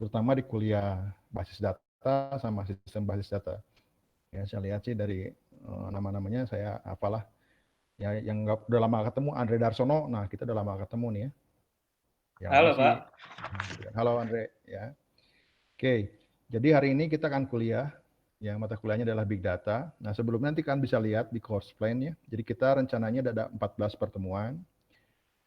terutama di kuliah basis data sama sistem basis data. Ya, saya lihat sih dari nama-namanya saya apalah. Ya, yang udah lama ketemu Andre Darsono. Nah, kita udah lama ketemu nih ya. Yang Halo masih Pak. gitu kan. Halo Andre ya. Oke. Jadi hari ini kita akan kuliah yang mata kuliahnya adalah Big Data. Nah, sebelumnya nanti kan bisa lihat di course plan ya. Jadi kita rencananya ada 14 pertemuan.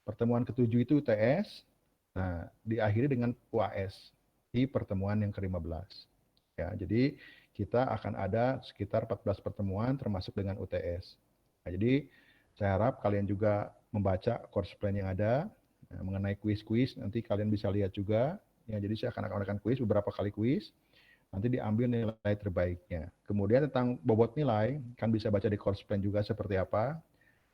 Pertemuan ketujuh itu UTS. Nah, diakhiri dengan UAS di pertemuan yang ke-15. Ya, jadi kita akan ada sekitar 14 pertemuan termasuk dengan UTS. Nah, jadi saya harap kalian juga membaca course plan yang ada mengenai kuis-kuis. Nanti kalian bisa lihat juga. Ya, jadi saya akan adakan kuis, beberapa kali kuis. Nanti diambil nilai terbaiknya. Kemudian tentang bobot nilai, kan bisa baca di course plan juga seperti apa.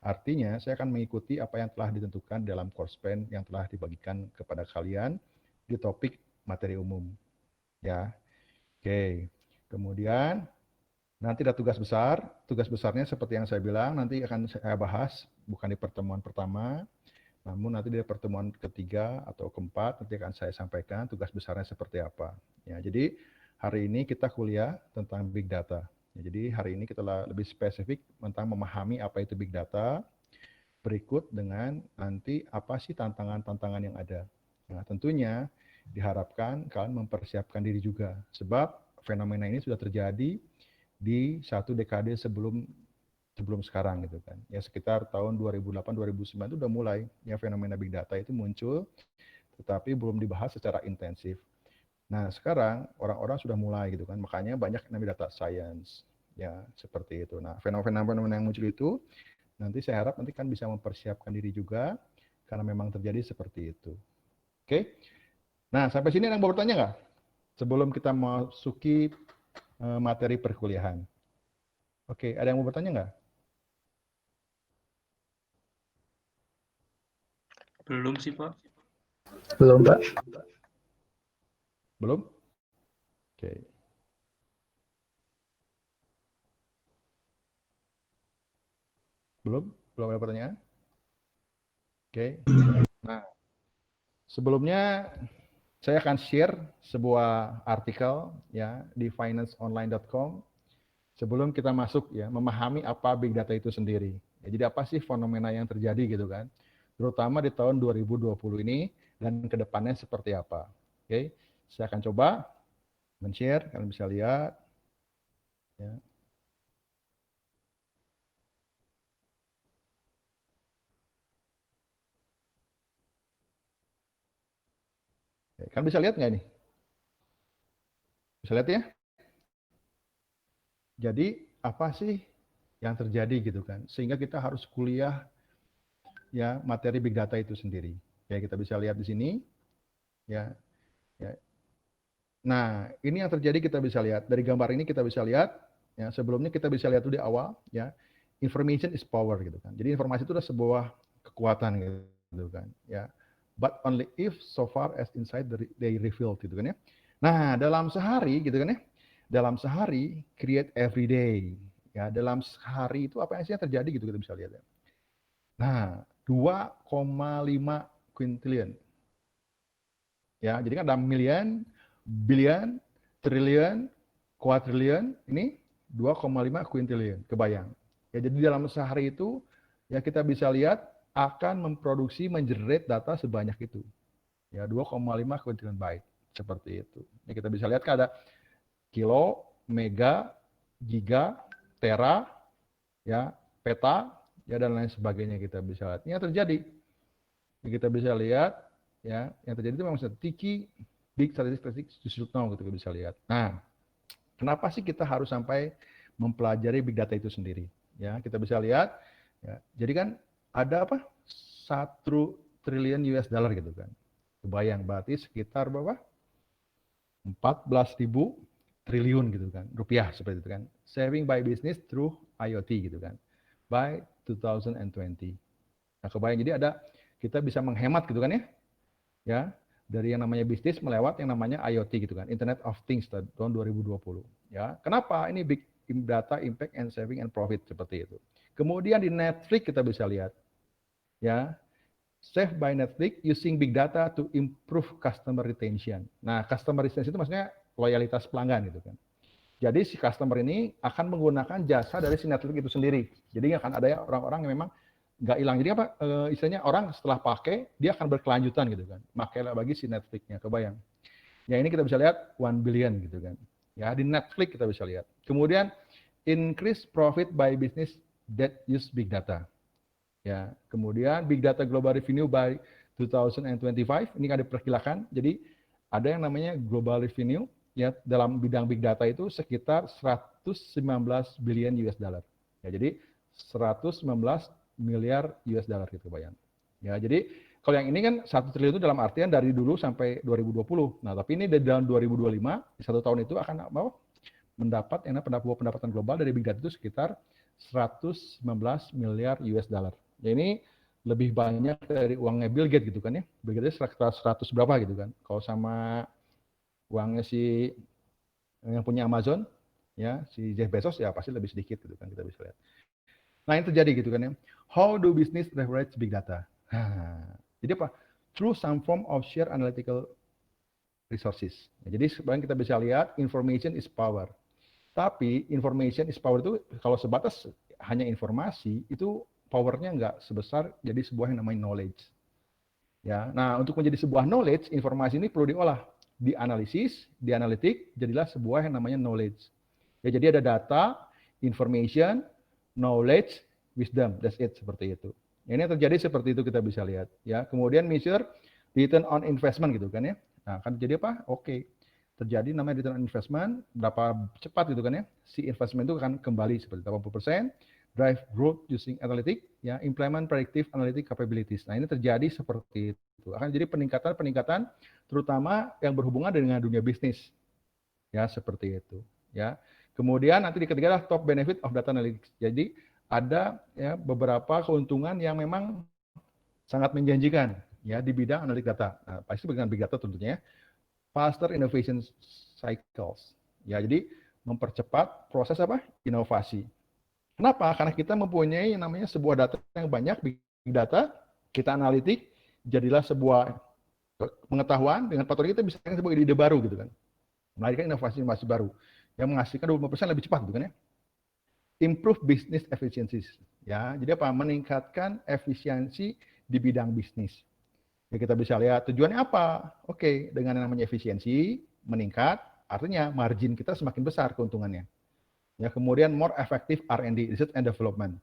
Artinya, saya akan mengikuti apa yang telah ditentukan dalam course plan yang telah dibagikan kepada kalian di topik materi umum. Ya, oke. Kemudian, nanti ada tugas besar. Tugas besarnya seperti yang saya bilang, nanti akan saya bahas, bukan di pertemuan pertama, namun nanti di pertemuan ketiga atau keempat, nanti akan saya sampaikan tugas besarnya seperti apa. Ya, jadi hari ini kita kuliah tentang Big Data. Ya, jadi hari ini kita lebih spesifik tentang memahami apa itu Big Data, berikut dengan nanti apa sih tantangan-tantangan yang ada. Nah, tentunya diharapkan kalian mempersiapkan diri juga, sebab fenomena ini sudah terjadi di satu dekade sebelum sekarang gitu kan. Ya sekitar tahun 2008-2009 itu udah mulai ya fenomena big data itu muncul, tetapi belum dibahas secara intensif. Nah, sekarang orang-orang sudah mulai gitu kan. Makanya banyak yang namanya data science ya seperti itu. Nah, fenomena-fenomena yang muncul itu nanti saya harap nanti kan bisa mempersiapkan diri juga karena memang terjadi seperti itu. Oke. Nah, sampai sini ada yang mau bertanya nggak? Sebelum kita masuki materi perkuliahan. Oke, ada yang mau bertanya nggak? Belum sih Pak. Belum, Pak. Belum? Oke. Belum? Belum ada pertanyaan? Oke. Nah, sebelumnya saya akan share sebuah artikel ya di financeonline.com sebelum kita masuk ya memahami apa big data itu sendiri. Ya, jadi apa sih fenomena yang terjadi gitu kan? Terutama di tahun 2020 ini dan kedepannya seperti apa. Oke, saya akan coba men-share, kalian bisa lihat. Ya. Kalian bisa lihat nggak ini? Bisa lihat ya? Jadi apa sih yang terjadi gitu kan? Sehingga kita harus kuliah ya materi big data itu sendiri. Ya kita bisa lihat di sini ya. Ya. Nah, ini yang terjadi kita bisa lihat dari gambar ini kita bisa lihat ya sebelumnya kita bisa lihat dulu di awal ya information is power gitu kan. Jadi informasi itu adalah sebuah kekuatan gitu kan ya. But only if so far as inside they revealed gitu kan ya. Nah, dalam sehari gitu kan ya. Dalam sehari create every day. Ya, dalam sehari itu apa yang sih yang terjadi gitu kita bisa lihat ya. Nah, 2,5 quintillion. Ya, jadi kan ada million, billion, triliun, kuadriliun, ini 2,5 quintillion, kebayang. Ya, jadi dalam sehari itu ya kita bisa lihat akan memproduksi mengenerate data sebanyak itu. Ya, 2,5 quintillion byte seperti itu. Ya, kita bisa lihat kan ada kilo, mega, giga, tera, ya, peta, ya dan lain sebagainya kita bisa lihat. Ini yang terjadi. Kita bisa lihat ya yang terjadi itu memang sticky big statistics you should know gitu kita bisa lihat. Nah, kenapa sih kita harus sampai mempelajari big data itu sendiri? Ya, kita bisa lihat ya. Jadi kan ada apa? 1 triliun US dollar gitu kan. Kebayang berarti sekitar berapa? 14.000 triliun gitu kan. Rupiah seperti itu kan. Saving by business through IoT gitu kan. By 2020. Nah, kebayang jadi ada kita bisa menghemat gitu kan ya. Ya, dari yang namanya bisnis melewat yang namanya IoT gitu kan, Internet of Things tahun 2020. Ya, kenapa ini big data impact and saving and profit seperti itu. Kemudian di Netflix kita bisa lihat, ya Save by Netflix using big data to improve customer retention. Nah, customer retention itu maksudnya loyalitas pelanggan gitu kan. Jadi si customer ini akan menggunakan jasa dari si Netflix itu sendiri. Jadi nggak akan ada ya orang-orang yang memang nggak hilang. Jadi apa istilahnya orang setelah pakai dia akan berkelanjutan gitu kan. Makailah bagi si Netflix-nya, kebayang. Ya ini kita bisa lihat 1 billion gitu kan. Ya di Netflix kita bisa lihat. Kemudian increase profit by business that use big data. Ya, kemudian big data global revenue by 2025 ini kan diperkirakan. Jadi ada yang namanya global revenue ya dalam bidang big data itu sekitar 119 billion US dollar. Ya, jadi 119 miliar US dollar gitu bayang. Ya, jadi kalau yang ini kan 1 triliun itu dalam artian dari dulu sampai 2020. Nah, tapi ini dari dalam 2025 di 1 tahun itu akan apa? Mendapat yang pendapatan global dari big data itu sekitar 119 miliar US dollar. Ya ini lebih banyak dari uangnya Bill Gates gitu kan ya. Bill Gates 100 berapa gitu kan. Kalau sama uangnya si yang punya Amazon ya, si Jeff Bezos ya pasti lebih sedikit gitu kan kita bisa lihat. Nah, yang terjadi gitu kan ya. How do business leverage big data? Jadi apa? Through some form of share analytical resources. Ya, jadi sebenarnya kita bisa lihat information is power. Tapi information is power itu kalau sebatas hanya informasi itu powernya nggak sebesar jadi sebuah yang namanya knowledge. Ya, nah untuk menjadi sebuah knowledge, informasi ini perlu diolah, dianalisis, dianalitik, jadilah sebuah yang namanya knowledge. Ya, jadi ada data, information, knowledge, wisdom, that's it seperti itu. Ini yang terjadi seperti itu kita bisa lihat. Ya, kemudian measure return on investment gitu kan ya. Nah, kan jadi apa? Oke. Terjadi namanya return on investment, berapa cepat gitu kan ya. Si investment itu akan kembali seperti 80%, drive growth using analytic, ya, implement predictive analytic capabilities. Nah, ini terjadi seperti itu. Akan jadi peningkatan-peningkatan terutama yang berhubungan dengan dunia bisnis. Ya, seperti itu, ya. Kemudian nanti di ketiga adalah top benefit of data analytics. Jadi ada ya beberapa keuntungan yang memang sangat menjanjikan ya di bidang analitik data. Nah, pasti dengan big data tentunya faster innovation cycles. Ya, jadi mempercepat proses apa? Inovasi. Kenapa? Karena kita mempunyai yang namanya sebuah data yang banyak, big data, kita analitik, jadilah sebuah pengetahuan, dengan faktor kita bisa sebuah ide baru gitu kan. Melahirkan inovasi-inovasi baru yang menghasilkan 20% lebih cepat gitu kan ya. Improve business efficiencies. Ya, jadi apa? Meningkatkan efisiensi di bidang bisnis. Ya, kita bisa lihat tujuannya apa. Oke, dengan yang namanya efisiensi meningkat, artinya margin kita semakin besar keuntungannya. Ya, kemudian more effective R&D, research and development.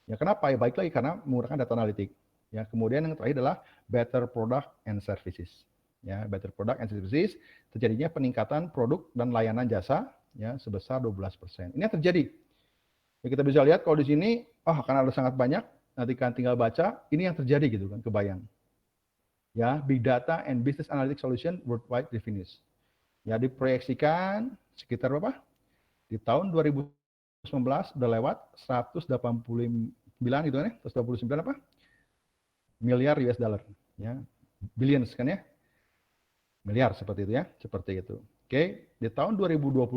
Ya, kenapa? Ya, baik lagi karena menggunakan data analitik. Ya, kemudian yang terakhir adalah better product and services. Ya, better product and services, terjadinya peningkatan produk dan layanan jasa ya sebesar 12%. Ini yang terjadi. Ya, kita bisa lihat kalau di sini, karena ada sangat banyak, nanti kan tinggal baca, ini yang terjadi gitu kan, kebayang. Ya, big data and business analytics solution worldwide revenues. Ya, diproyeksikan sekitar berapa? Di tahun 2019 udah lewat 189 gitu kan ya, 129 apa? Miliar US dollar. Ya, billions kan ya? Miliar seperti itu ya, seperti itu. Oke, di tahun 2022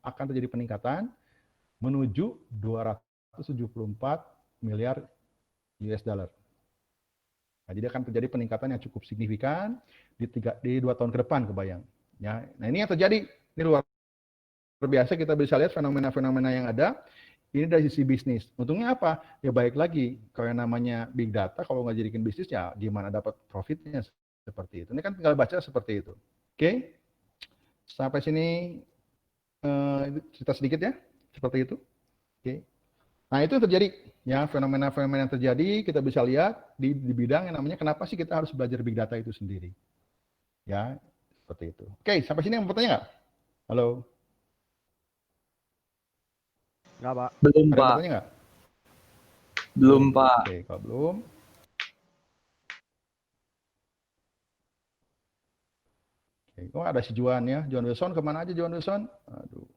akan terjadi peningkatan menuju 274 miliar US dollar. Nah, jadi akan terjadi peningkatan yang cukup signifikan di 2 tahun ke depan, kebayang. Ya, nah ini yang terjadi, ini luar biasa, kita bisa lihat fenomena-fenomena yang ada. Ini dari sisi bisnis. Untungnya apa? Ya baik lagi, kalau yang namanya big data, kalau nggak jadikan bisnis, ya gimana dapat profitnya seperti itu. Ini kan tinggal baca seperti itu. Oke, sampai sini cerita sedikit ya, seperti itu. Oke. Nah, itu yang terjadi ya, fenomena-fenomena yang terjadi kita bisa lihat di bidang yang namanya kenapa sih kita harus belajar big data itu sendiri. Ya, seperti itu. Oke, sampai sini yang mau bertanya nggak? Halo. Nggak, Pak. Belum, Ada yang Pak. bertanya nggak? Belum, Pak. Oke, kalau belum. Oke. Oh, ada si Juan ya. Juan Wilson, kemana aja Juan Wilson? Aduh.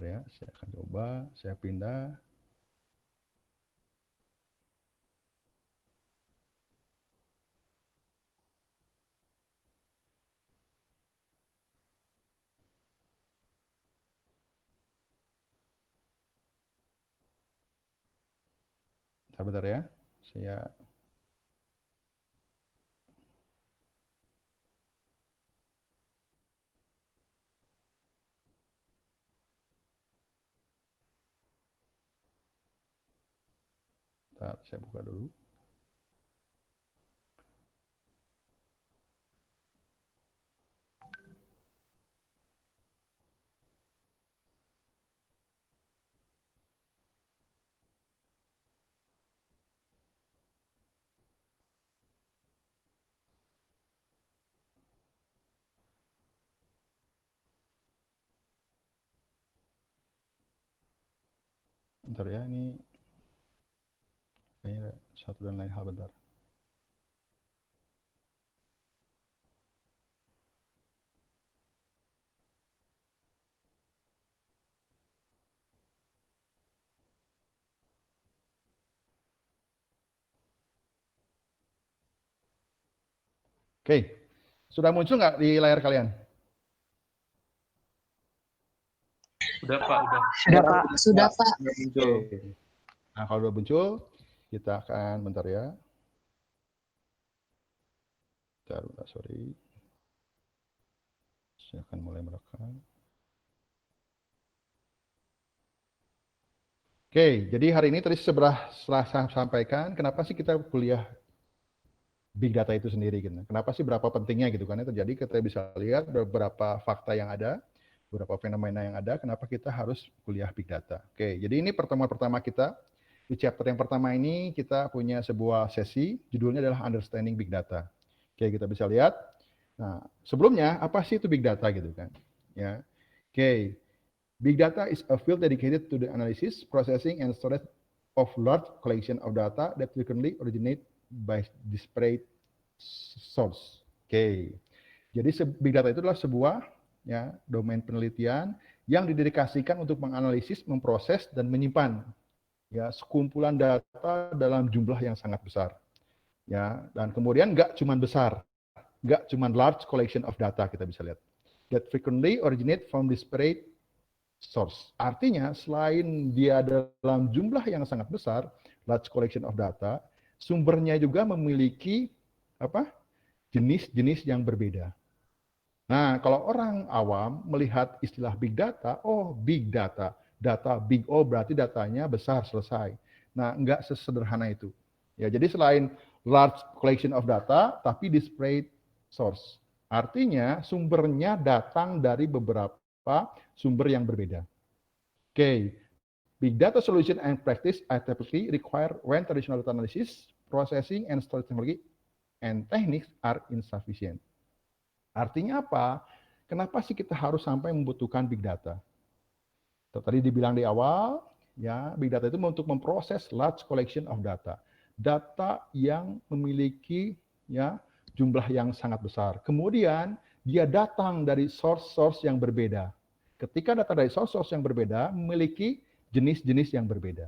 Ya, saya akan coba, saya pindah. Sebentar ya. Saya buka dulu. Bentar ya, ini kayaknya satu dan lain hal, bentar. Oke, sudah muncul nggak di layar kalian? Udah Pak, udah. Sudah Pak. Sudah, Pak. Udah muncul. Oke. Nah, kalau udah muncul, kita akan, bentar ya. Bentar, sorry. Saya akan mulai merekam. Oke, jadi hari ini tadi setelah saya sampaikan, kenapa sih kita kuliah big data itu sendiri gitu. Kenapa sih, berapa pentingnya gitu kan? Terjadi kita bisa lihat beberapa fakta yang ada, beberapa fenomena yang ada, kenapa kita harus kuliah big data. Oke, jadi ini pertemuan pertama kita. Di chapter yang pertama ini kita punya sebuah sesi, judulnya adalah Understanding Big Data. Oke, kita bisa lihat. Nah, sebelumnya apa sih itu big data gitu kan? Ya. Oke. Big data is a field dedicated to the analysis, processing, and storage of large collection of data that frequently originate by disparate source. Oke. Jadi big data itu adalah sebuah ya domain penelitian yang didedikasikan untuk menganalisis, memproses, dan menyimpan ya sekumpulan data dalam jumlah yang sangat besar. Ya, dan kemudian nggak cuma besar, nggak cuma large collection of data, kita bisa lihat. That frequently originate from disparate source. Artinya selain dia dalam jumlah yang sangat besar, large collection of data, sumbernya juga memiliki apa? Jenis-jenis yang berbeda. Nah, kalau orang awam melihat istilah big data, oh big data, data big, oh berarti datanya besar, selesai. Nah, enggak sesederhana itu. Ya, jadi selain large collection of data, tapi disparate source. Artinya sumbernya datang dari beberapa sumber yang berbeda. Oke, big data solution and practice typically require when traditional data analysis, processing, and storage technology and techniques are insufficient. Artinya apa? Kenapa sih kita harus sampai membutuhkan big data? Tadi dibilang di awal, ya big data itu untuk memproses large collection of data, data yang memiliki ya jumlah yang sangat besar. Kemudian dia datang dari source-source yang berbeda. Ketika data dari source-source yang berbeda memiliki jenis-jenis yang berbeda.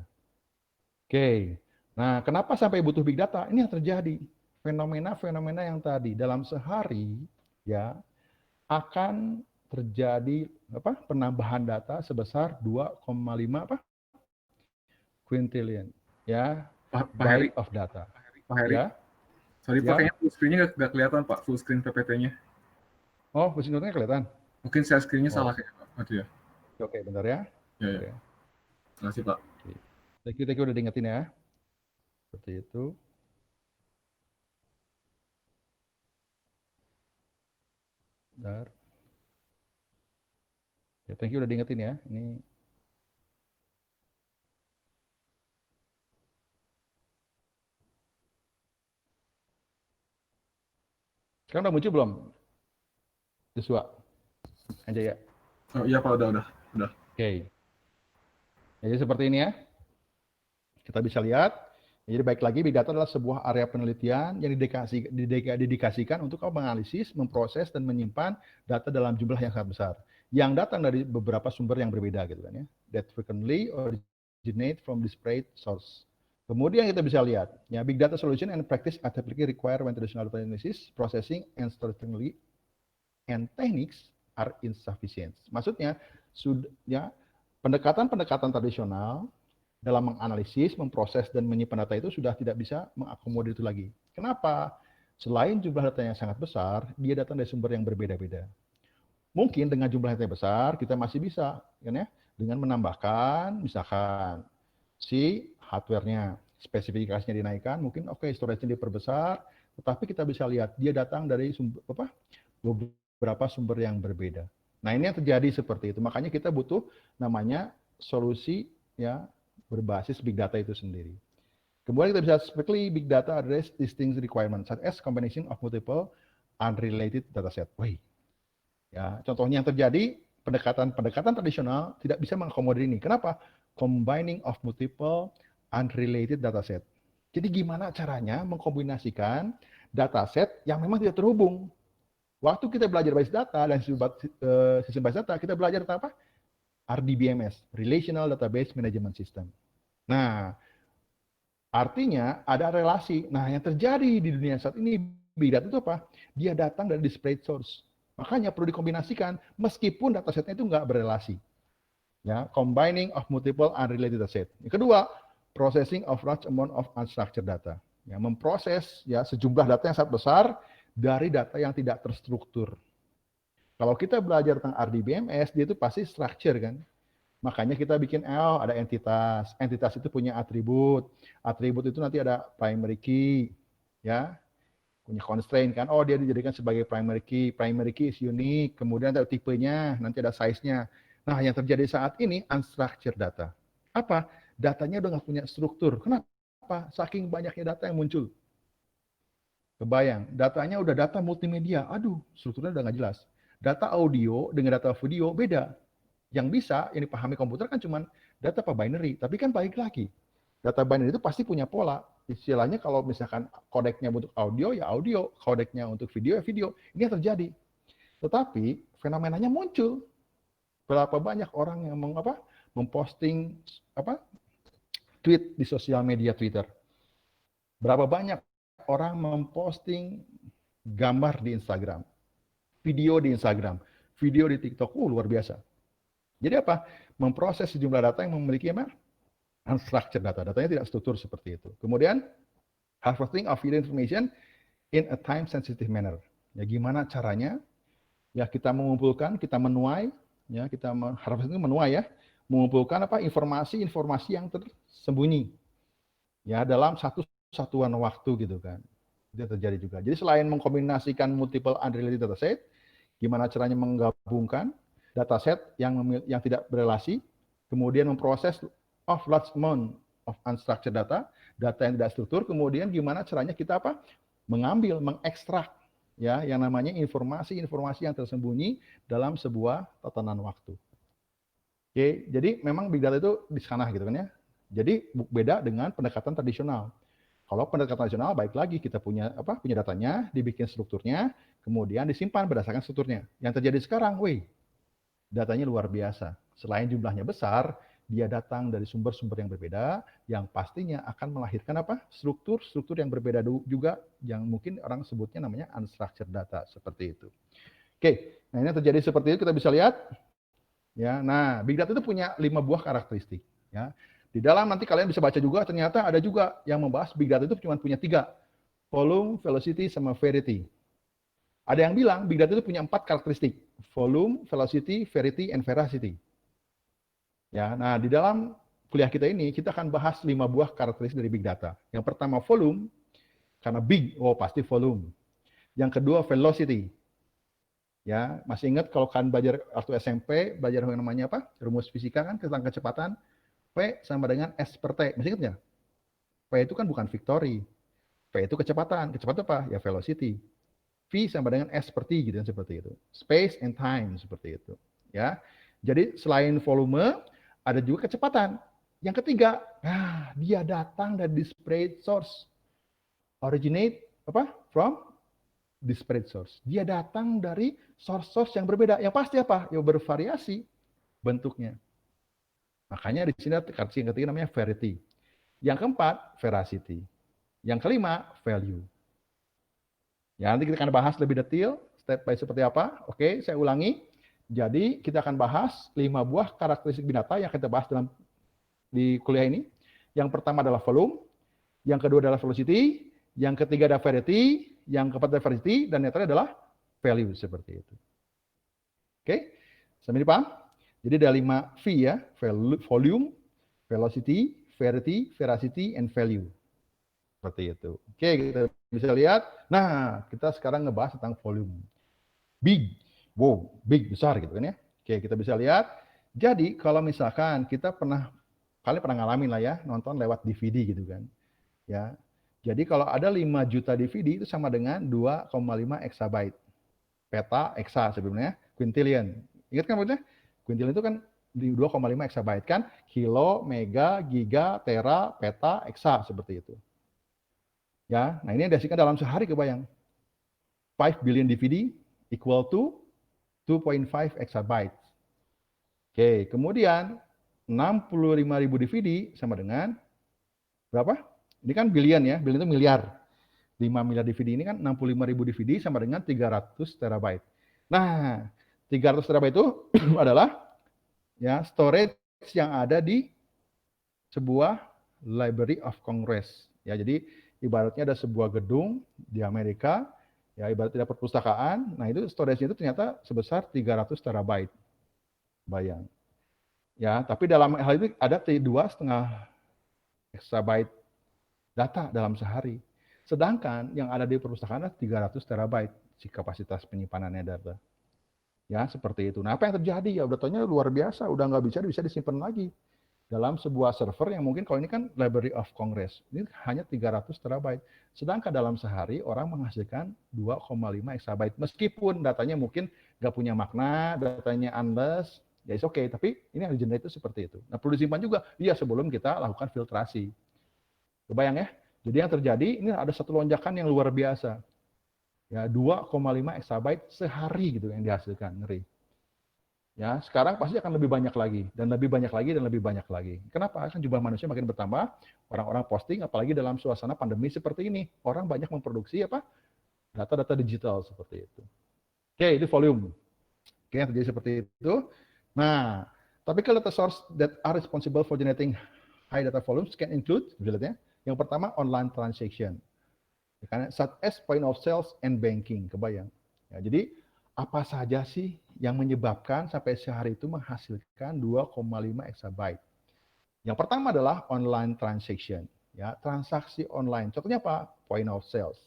Oke, nah kenapa sampai butuh big data? Ini yang terjadi fenomena-fenomena yang tadi dalam sehari ya akan terjadi penambahan data sebesar 2,5 quintillion ya Pak byte Heri, of data. Pak Heri. Ya. Sorry Ya. Pak, kayaknya full screen-nya nggak kelihatan Pak, full screen PPT-nya. Oh, full screen-nya kelihatan. Mungkin share screen-nya Oh. salah kayaknya Pak. Itu ya. Oke, bentar ya. Ya, Bentar ya. ya. Terima kasih Pak. Thank you udah diingetin ya. Seperti itu. Bentar. Ya, thank you udah diingetin ya. Ini sekarang udah muncul belum? Joshua. Anjaya. Oh iya Pak, udah. Oke. Jadi seperti ini ya. Kita bisa lihat. Jadi baik lagi, big data adalah sebuah area penelitian yang didedikasikan untuk menganalisis, memproses, dan menyimpan data dalam jumlah yang sangat besar. Yang datang dari beberapa sumber yang berbeda gitu kan ya. That frequently originate from disparate source. Kemudian kita bisa lihat, ya big data solution and practice are typically require when traditional data analysis, processing, and storage technology and techniques are insufficient. Maksudnya, pendekatan tradisional dalam menganalisis, memproses, dan menyimpan data itu sudah tidak bisa mengakomodir itu lagi. Kenapa? Selain jumlah datanya sangat besar, dia datang dari sumber yang berbeda-beda. Mungkin dengan jumlah data yang besar, kita masih bisa kan ya, dengan menambahkan, misalkan, si hardware-nya, spesifikasinya dinaikkan, mungkin oke, storage-nya diperbesar, tetapi kita bisa lihat, dia datang dari sumber, beberapa sumber yang berbeda. Nah, ini yang terjadi seperti itu. Makanya kita butuh namanya solusi ya berbasis big data itu sendiri. Kemudian kita bisa specifically big data address distinct requirements such as combination of multiple unrelated dataset. Wih. Ya, contohnya yang terjadi pendekatan tradisional tidak bisa mengakomodir ini. Kenapa? Combining of multiple unrelated dataset. Jadi gimana caranya mengkombinasikan dataset yang memang tidak terhubung? Waktu kita belajar basis data dan sistem basis data, kita belajar tentang apa? RDBMS, Relational Database Management System. Nah, artinya ada relasi. Nah, yang terjadi di dunia saat ini, big data itu apa? Dia datang dari disparate source. Makanya perlu dikombinasikan meskipun datasetnya itu nggak berelasi. Ya, combining of multiple unrelated dataset. Yang kedua, processing of large amount of unstructured data. Ya, memproses ya sejumlah data yang sangat besar dari data yang tidak terstruktur. Kalau kita belajar tentang RDBMS, dia itu pasti structure kan. Makanya kita bikin ada entitas. Entitas itu punya atribut. Atribut itu nanti ada primary key, ya. Punya constraint kan. Oh, dia dijadikan sebagai primary key. Primary key is unique. Kemudian ada tipenya, nanti ada size-nya. Nah, yang terjadi saat ini unstructured data. Apa? Datanya udah nggak punya struktur. Kenapa? Saking banyaknya data yang muncul. Kebayang, datanya udah data multimedia. Aduh, strukturnya udah nggak jelas. Data audio dengan data video beda. Yang bisa, yang dipahami komputer kan cuma data apa binary. Tapi kan balik lagi, data binary itu pasti punya pola. Istilahnya kalau misalkan kodeknya untuk audio, ya audio. Kodeknya untuk video, ya video. Ini yang terjadi. Tetapi fenomenanya muncul. Berapa banyak orang yang memposting tweet di sosial media Twitter. Berapa banyak orang memposting gambar di Instagram, video di Instagram, video di TikTok, luar biasa. Jadi apa? Memproses sejumlah data yang memiliki unstructured data. Datanya tidak struktur seperti itu. Kemudian, harvesting of hidden information in a time sensitive manner. Ya, gimana caranya? Ya, kita mengumpulkan, kita menuai, ya, kita harvesting menuai ya, mengumpulkan informasi-informasi yang tersembunyi. Ya, dalam satu satuan waktu gitu kan. Itu terjadi juga. Jadi selain mengkombinasikan multiple unrelated dataset, gimana caranya menggabungkan dataset yang tidak berelasi, kemudian memproses of large amount of unstructured data, data yang tidak struktur, kemudian gimana caranya kita mengambil, mengekstrak ya yang namanya informasi-informasi yang tersembunyi dalam sebuah tatanan waktu. Oke, jadi memang big data itu di sana gitu kan ya. Jadi beda dengan pendekatan tradisional. Kalau pendekatan tradisional baik lagi kita punya datanya, dibikin strukturnya, kemudian disimpan berdasarkan strukturnya. Yang terjadi sekarang, datanya luar biasa. Selain jumlahnya besar, dia datang dari sumber-sumber yang berbeda, yang pastinya akan melahirkan struktur-struktur yang berbeda juga, yang mungkin orang sebutnya namanya unstructured data seperti itu. Oke, nah ini terjadi seperti itu kita bisa lihat. Ya, nah big data itu punya 5 buah karakteristik. Ya, di dalam nanti kalian bisa baca juga, ternyata ada juga yang membahas big data itu cuma punya 3, volume, velocity, sama verity. Ada yang bilang big data itu punya 4 karakteristik, volume, velocity, verity, and veracity. Ya, nah di dalam kuliah kita ini kita akan bahas 5 buah karakteristik dari big data. Yang pertama volume, karena big, pasti volume. Yang kedua velocity. Ya, masih ingat kalau kalian belajar waktu SMP, belajar yang namanya rumus fisika kan tentang kecepatan, V sama dengan S per T. Masih ingat nggak? V itu kan bukan victory. V itu kecepatan. Kecepatan apa? Ya velocity. V sama dengan S per T gitu kan, seperti itu. Space and time seperti itu. Ya. Jadi selain volume, ada juga kecepatan. Yang ketiga, dia datang dari disparate source. Originate from disparate source. Dia datang dari source-source yang berbeda. Yang pasti apa? Ya bervariasi bentuknya. Makanya di sini yang ketiga namanya verity. Yang keempat, veracity. Yang kelima, value. Ya, nanti kita akan bahas lebih detail, step by seperti apa. Oke, saya ulangi. Jadi kita akan bahas 5 buah karakteristik big data yang kita bahas di kuliah ini. Yang pertama adalah volume, yang kedua adalah velocity, yang ketiga adalah variety, yang keempat adalah variety, dan yang terakhir adalah value seperti itu. Oke, sampai ini paham? Jadi ada 5 V ya, volume, velocity, variety, veracity, and value. Seperti itu. Oke, kita bisa lihat. Nah, kita sekarang ngebahas tentang volume. Big, wow, big, besar gitu kan ya. Oke, kita bisa lihat. Jadi kalau misalkan kita kalian pernah ngalamin lah ya, nonton lewat DVD gitu kan. Ya. Jadi kalau ada 5 juta DVD itu sama dengan 2,5 exabyte. Peta, exa sebelumnya, quintillion. Ingat kan maksudnya? Quintillion itu kan di 2,5 exabyte kan, kilo, mega, giga, tera, peta, exa seperti itu. Ya, nah ini yang dihasilkan dalam sehari kebayang. 5 billion DVD equal to 2.5 exabytes. Oke, kemudian 65.000 DVD sama dengan berapa? Ini kan billion ya, billion itu miliar. 5 miliar DVD ini kan 65.000 DVD sama dengan 300 terabyte. Nah, 300 terabyte itu adalah ya storage yang ada di sebuah Library of Congress. Ya, jadi ibaratnya ada sebuah gedung di Amerika, ya ibaratnya ada perpustakaan. Nah, itu storage-nya itu ternyata sebesar 300 terabyte. Bayang. Ya, tapi dalam hal itu ada 2,5 exabyte data dalam sehari. Sedangkan yang ada di perpustakaan adalah 300 terabyte si kapasitas penyimpanannya data. Ya, seperti itu. Nah, apa yang terjadi? Ya, datanya luar biasa, udah nggak bisa disimpan lagi dalam sebuah server yang mungkin kalau ini kan Library of Congress. Ini hanya 300 terabyte. Sedangkan dalam sehari orang menghasilkan 2,5 exabyte. Meskipun datanya mungkin nggak punya makna, datanya unless, ya is okay. Tapi ini yang di-generate itu seperti itu. Nah, perlu disimpan juga. Iya, sebelum kita lakukan filtrasi. Kebayang ya? Jadi yang terjadi, ini ada satu lonjakan yang luar biasa. Ya, 2,5 exabyte sehari gitu yang dihasilkan. Ngeri. Ya, sekarang pasti akan lebih banyak lagi, dan lebih banyak lagi, dan lebih banyak lagi. Kenapa? Kan jumlah manusia makin bertambah, orang-orang posting, apalagi dalam suasana pandemi seperti ini. Orang banyak memproduksi apa? Data-data digital seperti itu. Oke, itu volume. Oke, yang terjadi seperti itu. Nah, tapi kalau data source that are responsible for generating high data volumes can include, ya, yang pertama online transaction, such as point of sales and banking, kebayang. Ya, jadi apa saja sih yang menyebabkan sampai sehari itu menghasilkan 2,5 exabyte? Yang pertama adalah online transaction, ya, transaksi online. Contohnya apa? Point of sales.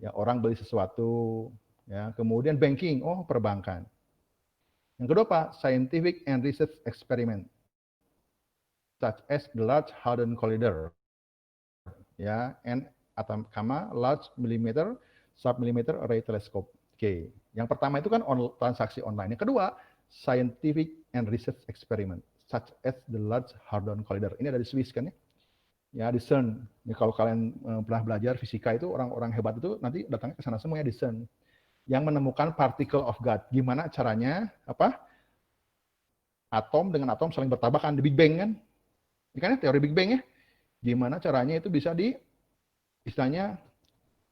Ya, orang beli sesuatu, ya, kemudian banking, oh perbankan. Yang kedua apa? Scientific and research experiment, such as the Large Hadron Collider, ya, and large millimeter submillimeter array telescope. Oke, yang pertama itu kan transaksi online. Yang kedua, scientific and research experiment, such as the Large Hadron Collider. Ini ada di Swiss kan ya? Ya, di CERN. Ini kalau kalian pernah belajar fisika itu, orang-orang hebat itu nanti datangnya ke sana semua ya, di CERN. Yang menemukan particle of God. Gimana caranya apa? Atom dengan atom saling bertabrakan di Big Bang kan? Ini kan ya, teori Big Bang ya. Gimana caranya itu bisa istilahnya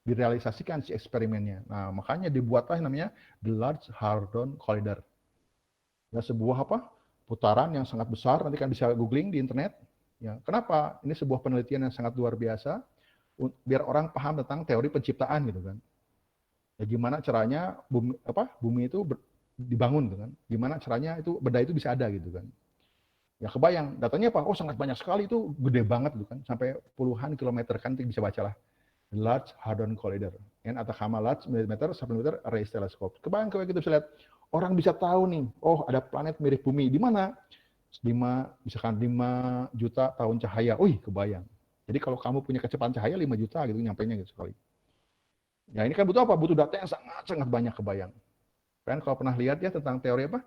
direalisasikan si eksperimennya. Nah, makanya dibuatlah yang namanya The Large Hadron Collider. Ya, sebuah apa? Putaran yang sangat besar, nanti kan bisa googling di internet. Ya, kenapa? Ini sebuah penelitian yang sangat luar biasa biar orang paham tentang teori penciptaan gitu kan. Ya, gimana caranya bumi itu dibangun gitu kan. Gimana caranya itu benda itu bisa ada gitu kan. Ya kebayang, datanya apa? Oh sangat banyak sekali, itu gede banget gitu kan, sampai puluhan kilometer kan, bisa bacalah. Large Hadron Collider, and Atacama Large Millimeter Submillimeter Array Telescope. Kebayang kita bisa lihat, orang bisa tahu nih, oh ada planet mirip bumi, di mana? Misalkan 5 juta tahun cahaya, wih kebayang. Jadi kalau kamu punya kecepatan cahaya 5 juta gitu, nyampainya gitu sekali. Ya ini kan butuh apa? Butuh data yang sangat banyak, kebayang. Kan kalau pernah lihat ya tentang teori apa?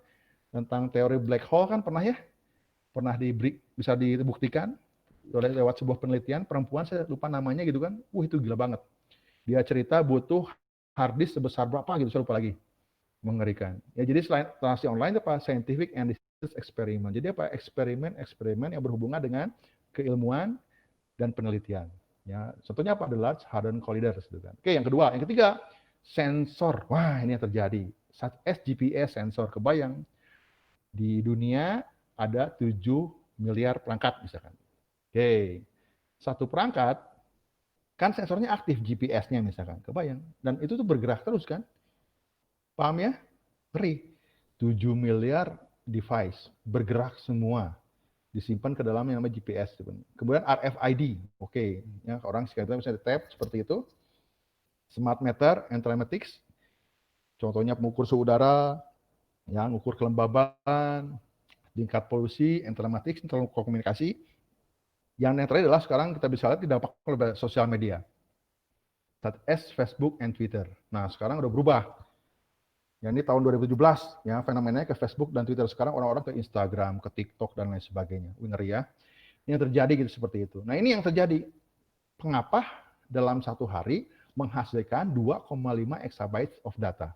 Tentang teori black hole kan pernah ya? Pernah bisa dibuktikan lewat sebuah penelitian, perempuan saya lupa namanya gitu kan, itu gila banget. Dia cerita butuh hard disk sebesar berapa gitu, saya lupa lagi. Mengerikan. Ya jadi selain transaksi online itu apa? Scientific and research experiment. Jadi apa? Eksperimen yang berhubungan dengan keilmuan dan penelitian. Ya, contohnya apa? The Large Hadron Collider gitu kan. Oke, yang kedua, yang ketiga, sensor. Wah, ini yang terjadi. Such as GPS sensor, kebayang di dunia ada 7 miliar perangkat misalkan. Oke, satu perangkat kan sensornya aktif GPS-nya misalkan, kebayang. Dan itu tuh bergerak terus kan, paham ya? Ngeri. 7 miliar device bergerak semua, disimpan ke dalam yang namanya GPS. Kemudian RFID, oke, ya orang sekarang bisa tap seperti itu. Smart meter and telematics, contohnya mengukur suhu udara, yang mengukur kelembaban, tingkat polusi, and telematics, telekomunikasi. Yang terakhir adalah sekarang kita bisa lihat dampak oleh sosial media, such as Facebook and Twitter. Nah, sekarang udah berubah. Ya, ini tahun 2017, ya fenomenanya ke Facebook dan Twitter. Sekarang orang-orang ke Instagram, ke TikTok, dan lain sebagainya. Ngeri ya. Ini yang terjadi gitu seperti itu. Nah, ini yang terjadi. Mengapa dalam satu hari menghasilkan 2,5 exabytes of data?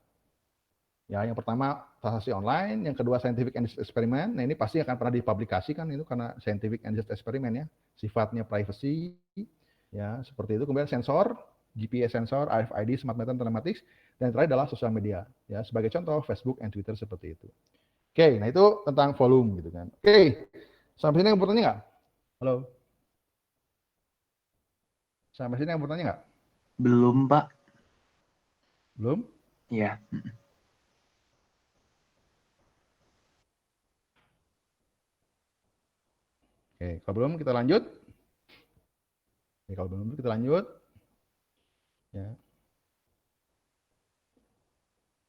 Ya, yang pertama transaksi online, yang kedua scientific and research experiment. Nah, ini pasti akan pernah dipublikasikan itu karena scientific and research experiment ya. Sifatnya privacy, ya seperti itu. Kemudian sensor, GPS sensor, RFID, smart meter, telematics, dan yang terakhir adalah sosial media. Ya, sebagai contoh Facebook and Twitter seperti itu. Oke, nah itu tentang volume gitu kan. Oke, sampai sini yang bertanya nggak? Halo? Sampai sini yang bertanya nggak? Belum, Pak. Belum? Iya. Oke, kalau belum kita lanjut. Oke, kalau belum kita lanjut. Ya.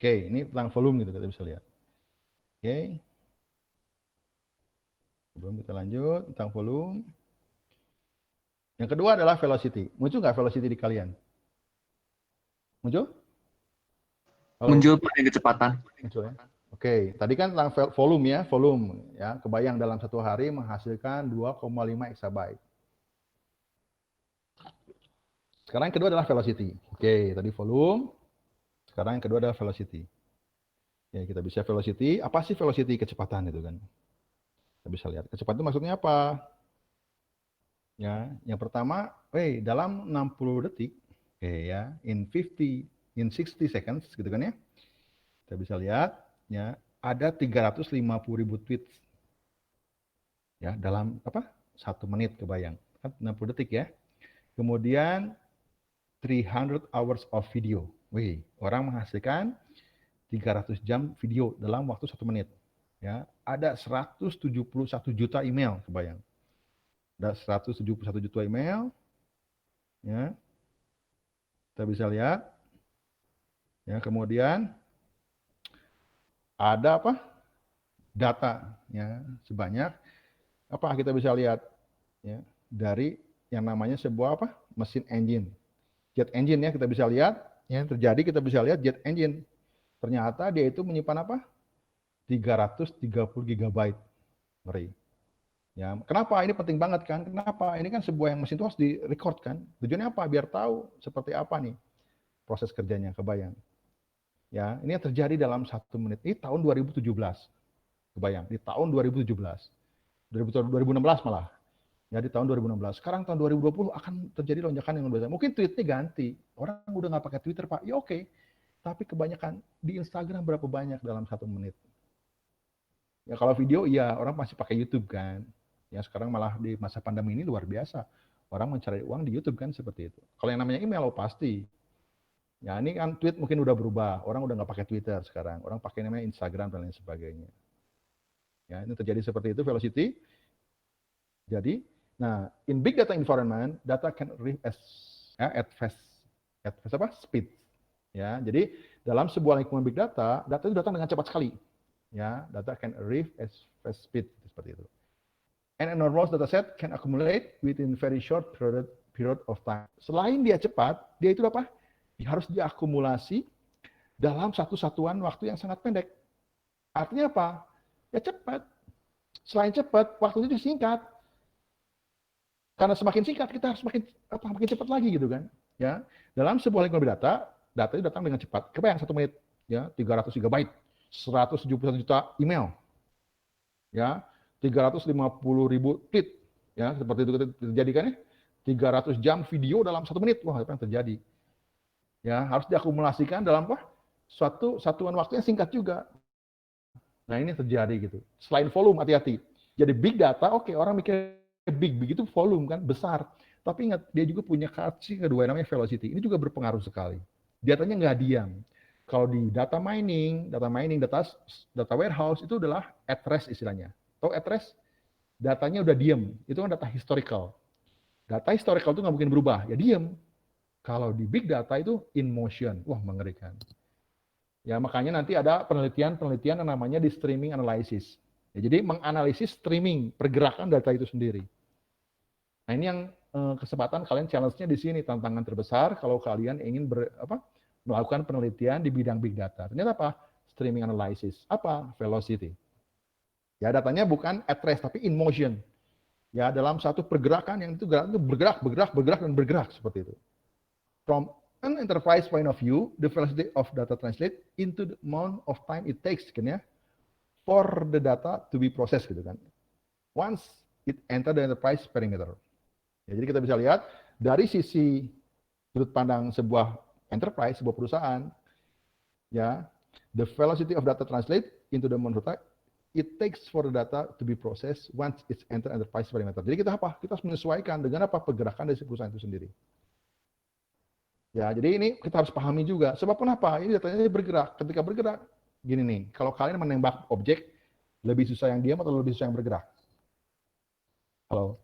Oke, ini tentang volume gitu kita bisa lihat. Oke. Sebelum kita lanjut tentang volume. Yang kedua adalah velocity. Muncul nggak velocity di kalian? Muncul? Halo? Muncul Pak yang kecepatan. Muncul ya. Oke, tadi kan tentang volume ya, volume ya. Kebayang dalam satu hari menghasilkan 2,5 exabyte. Sekarang yang kedua adalah velocity. Oke, tadi volume. Sekarang yang kedua adalah velocity. Ya, kita bisa velocity. Apa sih velocity? Kecepatan itu kan. Kita bisa lihat. Kecepatan itu maksudnya apa? Ya, yang pertama, dalam 60 detik, ya, in 60 seconds gitu kan ya. Kita bisa lihat ya, ada 350.000 tweets. Ya, dalam apa? 1 menit kebayang. Kan 60 detik ya. Kemudian 300 hours of video. Orang menghasilkan 300 jam video dalam waktu 1 menit. Ya, ada 171 juta email, kebayang. Ada 171 juta email. Ya. Kita bisa lihat. Ya, kemudian ada apa? Data ya, sebanyak apa kita bisa lihat ya, dari yang namanya sebuah apa? Mesin engine. Jet engine ya, kita bisa lihat yang terjadi, kita bisa lihat jet engine. Ternyata dia itu menyimpan apa? 330 GB. Ngeri. Ya, kenapa ini penting banget kan? Kenapa? Ini kan sebuah yang mesin itu harus direcord kan? Tujuannya apa? Biar tahu seperti apa nih proses kerjanya, kebayang. Ya, ini yang terjadi dalam 1 menit. Ini tahun 2017. Kebayang, di tahun 2017. 2016 malah. Ya, di tahun 2016. Sekarang tahun 2020 akan terjadi lonjakan yang luar biasa. Mungkin tweetnya ganti. Orang udah nggak pakai Twitter, Pak. Ya oke. Tapi kebanyakan di Instagram berapa banyak dalam 1 menit. Ya kalau video, iya orang masih pakai YouTube kan. Ya sekarang malah di masa pandemi ini luar biasa. Orang mencari uang di YouTube kan seperti itu. Kalau yang namanya email, pasti. Ya ini kan tweet mungkin udah berubah. Orang udah nggak pakai Twitter sekarang. Orang pakai namanya Instagram dan lain sebagainya. Ya ini terjadi seperti itu velocity. Jadi, nah in big data environment, data can arrive at fast apa? Speed. Ya, jadi dalam sebuah lingkungan big data, data itu datang dengan cepat sekali. Ya, data can arrive at fast speed seperti itu. And an enormous data set can accumulate within very short period of time. Selain dia cepat, dia itu apa? Harus diakumulasi dalam satu satuan waktu yang sangat pendek. Artinya apa? Ya cepat. Selain cepat, waktunya disingkat. Karena semakin singkat, kita harus makin cepat lagi gitu kan. Ya, dalam sebuah lingkungan data itu datang dengan cepat. Kebayang 1 menit, ya 300 GB, 171 juta email, ya 350.000 tweet, ya seperti itu terjadi kan ya. 300 jam video dalam 1 menit, wah apa yang terjadi? Ya, harus diakumulasikan dalam apa? Suatu satuan waktu yang singkat juga. Nah, ini terjadi gitu. Selain volume, hati-hati. Jadi big data, oke, orang mikir big itu volume kan, besar. Tapi ingat, dia juga punya karakteristik kedua namanya velocity. Ini juga berpengaruh sekali. Datanya nggak diam. Kalau di data mining, data warehouse itu adalah at rest istilahnya. Tahu at rest? Datanya udah diam. Itu kan data historical. Data historical itu nggak mungkin berubah, ya diam. Kalau di big data itu in motion. Wah, mengerikan. Ya, makanya nanti ada penelitian yang namanya di streaming analysis. Ya, jadi menganalisis streaming, pergerakan data itu sendiri. Nah, ini yang kesempatan kalian challenge-nya di sini, tantangan terbesar kalau kalian ingin melakukan penelitian di bidang big data. Ternyata apa? Streaming analysis. Apa? Velocity. Ya, datanya bukan at rest, tapi in motion. Ya, dalam satu pergerakan yang itu bergerak, dan bergerak seperti itu. From an enterprise point of view, the velocity of data translate into the amount of time it takes, kan ya, for the data to be processed, gitu kan. Once it enter the enterprise perimeter. Ya, jadi kita bisa lihat dari sisi sudut pandang sebuah enterprise, sebuah perusahaan, ya, the velocity of data translate into the amount of time it takes for the data to be processed once it's enter enterprise perimeter. Jadi kita apa? Kita harus menyesuaikan dengan apa pergerakan dari perusahaan itu sendiri. Ya, jadi ini kita harus pahami juga. Sebab kenapa? Ini datanya bergerak. Ketika bergerak, gini nih, kalau kalian menembak objek, lebih susah yang diam atau lebih susah yang bergerak? Halo?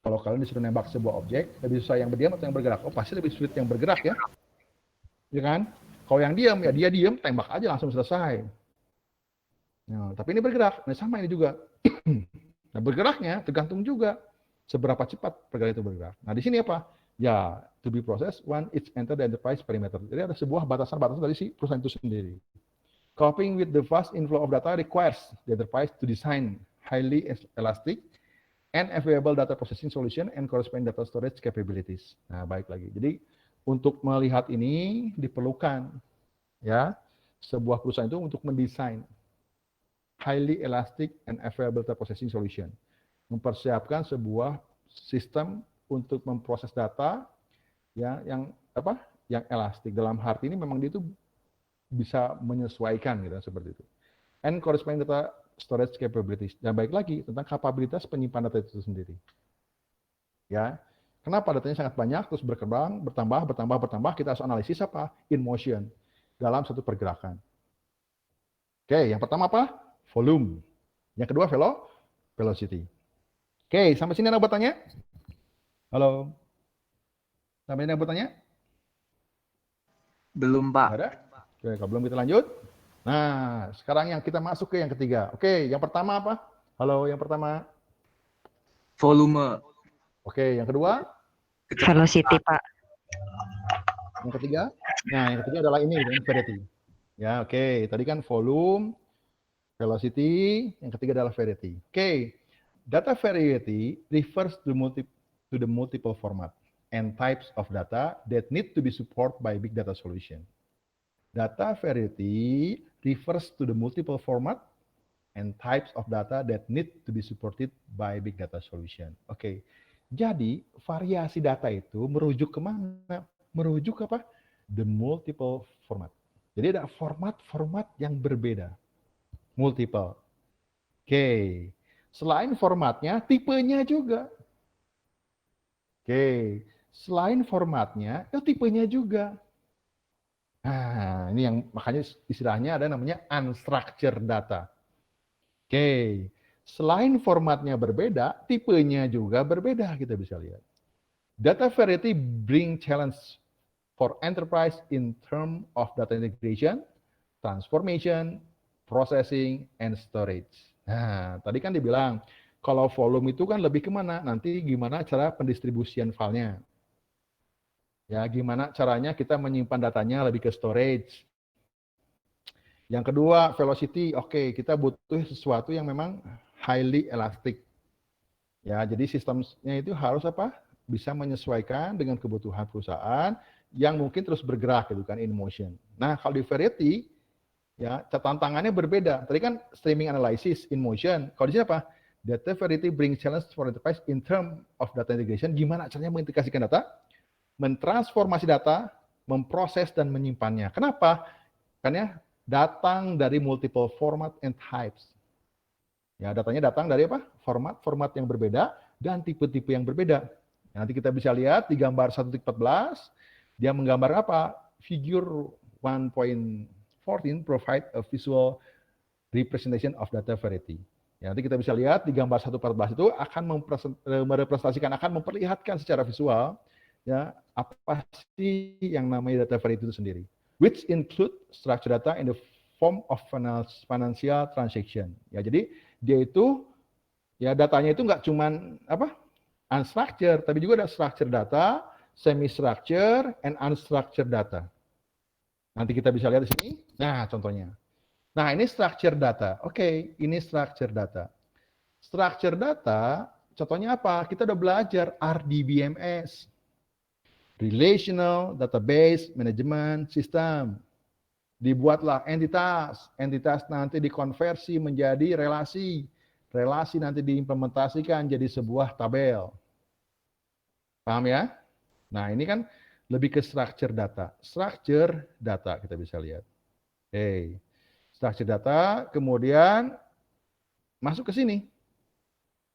Kalau kalian disuruh nembak sebuah objek, lebih susah yang berdiam atau yang bergerak? Oh, pasti lebih sulit yang bergerak ya. Ya kan? Kalau yang diam, ya dia diam, tembak aja langsung selesai. Nah, tapi ini bergerak. Nah, sama ini juga. Nah, bergeraknya tergantung juga seberapa cepat pergerakan itu bergerak. Nah, di sini apa? Ya, to be processed when it's enter the enterprise perimeter. Jadi ada sebuah batasan-batasan dari si perusahaan itu sendiri. Coping with the fast inflow of data requires the enterprise to design highly elastic and available data processing solution and corresponding data storage capabilities. Nah, baik lagi. Jadi untuk melihat ini diperlukan ya sebuah perusahaan itu untuk mendesain highly elastic and available data processing solution. Mempersiapkan sebuah sistem untuk memproses data ya yang yang elastik. Dalam arti ini memang dia itu bisa menyesuaikan gitu seperti itu. And corresponding data storage capabilities. Dan baik lagi tentang kapabilitas penyimpan data itu sendiri. Ya. Kenapa datanya sangat banyak terus berkembang, bertambah, kita harus analisis apa? In motion dalam satu pergerakan. Oke, yang pertama apa? Volume. Yang kedua velocity. Oke, sampai sini ada bertanya? Halo. Sampai sini ada bertanya? Belum, Pak. Ada? Oke, kalau belum kita lanjut. Nah, sekarang yang kita masuk ke yang ketiga. Oke, yang pertama apa? Halo, yang pertama. Volume. Oke, yang kedua. Velocity, Pak. Yang ketiga. Nah, yang ketiga adalah ini, variety. Ya, oke. Tadi kan volume, velocity. Yang ketiga adalah variety. Oke. Data variety refers to the multiple format and types of data that need to be supported by big data solution. Data variety refers to the multiple format and types of data that need to be supported by big data solution. Oke, jadi variasi data itu merujuk kemana? Merujuk apa? The multiple format. Jadi ada format-format yang berbeda. Multiple. Oke, selain formatnya, tipenya juga. Oke, selain formatnya, tipenya juga. Nah, ini yang makanya istilahnya ada namanya unstructured data. Oke, selain formatnya berbeda, tipenya juga berbeda, kita bisa lihat. Data variety bring challenge for enterprise in terms of data integration, transformation, processing, and storage. Nah, tadi kan dibilang, kalau volume itu kan lebih kemana? Nanti gimana cara pendistribusian filenya. Ya, gimana caranya kita menyimpan datanya lebih ke storage. Yang kedua, velocity. Oke, kita butuh sesuatu yang memang highly elastic. Ya, jadi sistemnya itu harus apa? Bisa menyesuaikan dengan kebutuhan perusahaan yang mungkin terus bergerak gitu kan, in motion. Nah, kalau di variety, ya tantangannya berbeda. Tadi kan streaming analysis in motion. Kalau di sini apa? Data variety brings challenge for enterprise in terms of data integration. Gimana caranya mengintegrasikan data? Mentransformasi data, memproses dan menyimpannya. Kenapa? Karena datang dari multiple format and types. Ya, datanya datang dari apa? Format yang berbeda dan tipe-tipe yang berbeda. Nanti kita bisa lihat di gambar 1.14, dia menggambar apa? Figure 1.14 provide a visual representation of data variety. Ya, nanti kita bisa lihat di gambar 1.14 itu akan merepresentasikan, akan memperlihatkan secara visual ya apa sih yang namanya data variety itu sendiri, which include structured data in the form of financial transaction. Ya, jadi dia itu ya datanya itu nggak cuman apa unstructured, tapi juga ada structured data, semi-structured, and unstructured data. Nanti kita bisa lihat di sini. Nah, contohnya. Nah, ini structured data. Oke, ini structured data. Structured data, contohnya apa? Kita udah belajar RDBMS. Relational Database Management System. Dibuatlah entitas. Entitas nanti dikonversi menjadi relasi. Relasi nanti diimplementasikan jadi sebuah tabel. Paham ya? Nah, ini kan lebih ke structure data. Structure data kita bisa lihat. Structure data, kemudian masuk ke sini.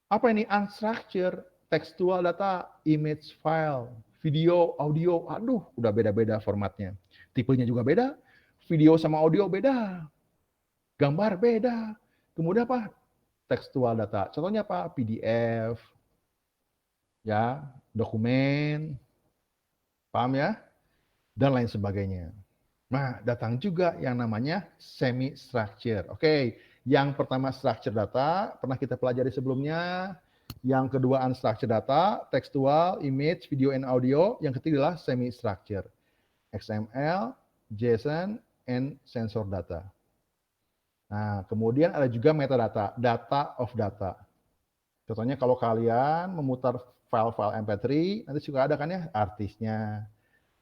Apa ini? Unstructured textual data, image file, video, audio. Aduh, udah beda-beda formatnya. Tipenya juga beda. Video sama audio beda. Gambar beda. Kemudian apa? Textual data. Contohnya apa? PDF, ya, dokumen, paham ya? Dan lain sebagainya. Nah, datang juga yang namanya semi-structure. Oke, yang pertama structure data, pernah kita pelajari sebelumnya. Yang kedua unstructured data, tekstual, image, video, and audio. Yang ketiga adalah semi-structure. XML, JSON, and sensor data. Nah, kemudian ada juga metadata, data of data. Contohnya kalau kalian memutar file-file MP3, nanti juga ada kan ya artisnya,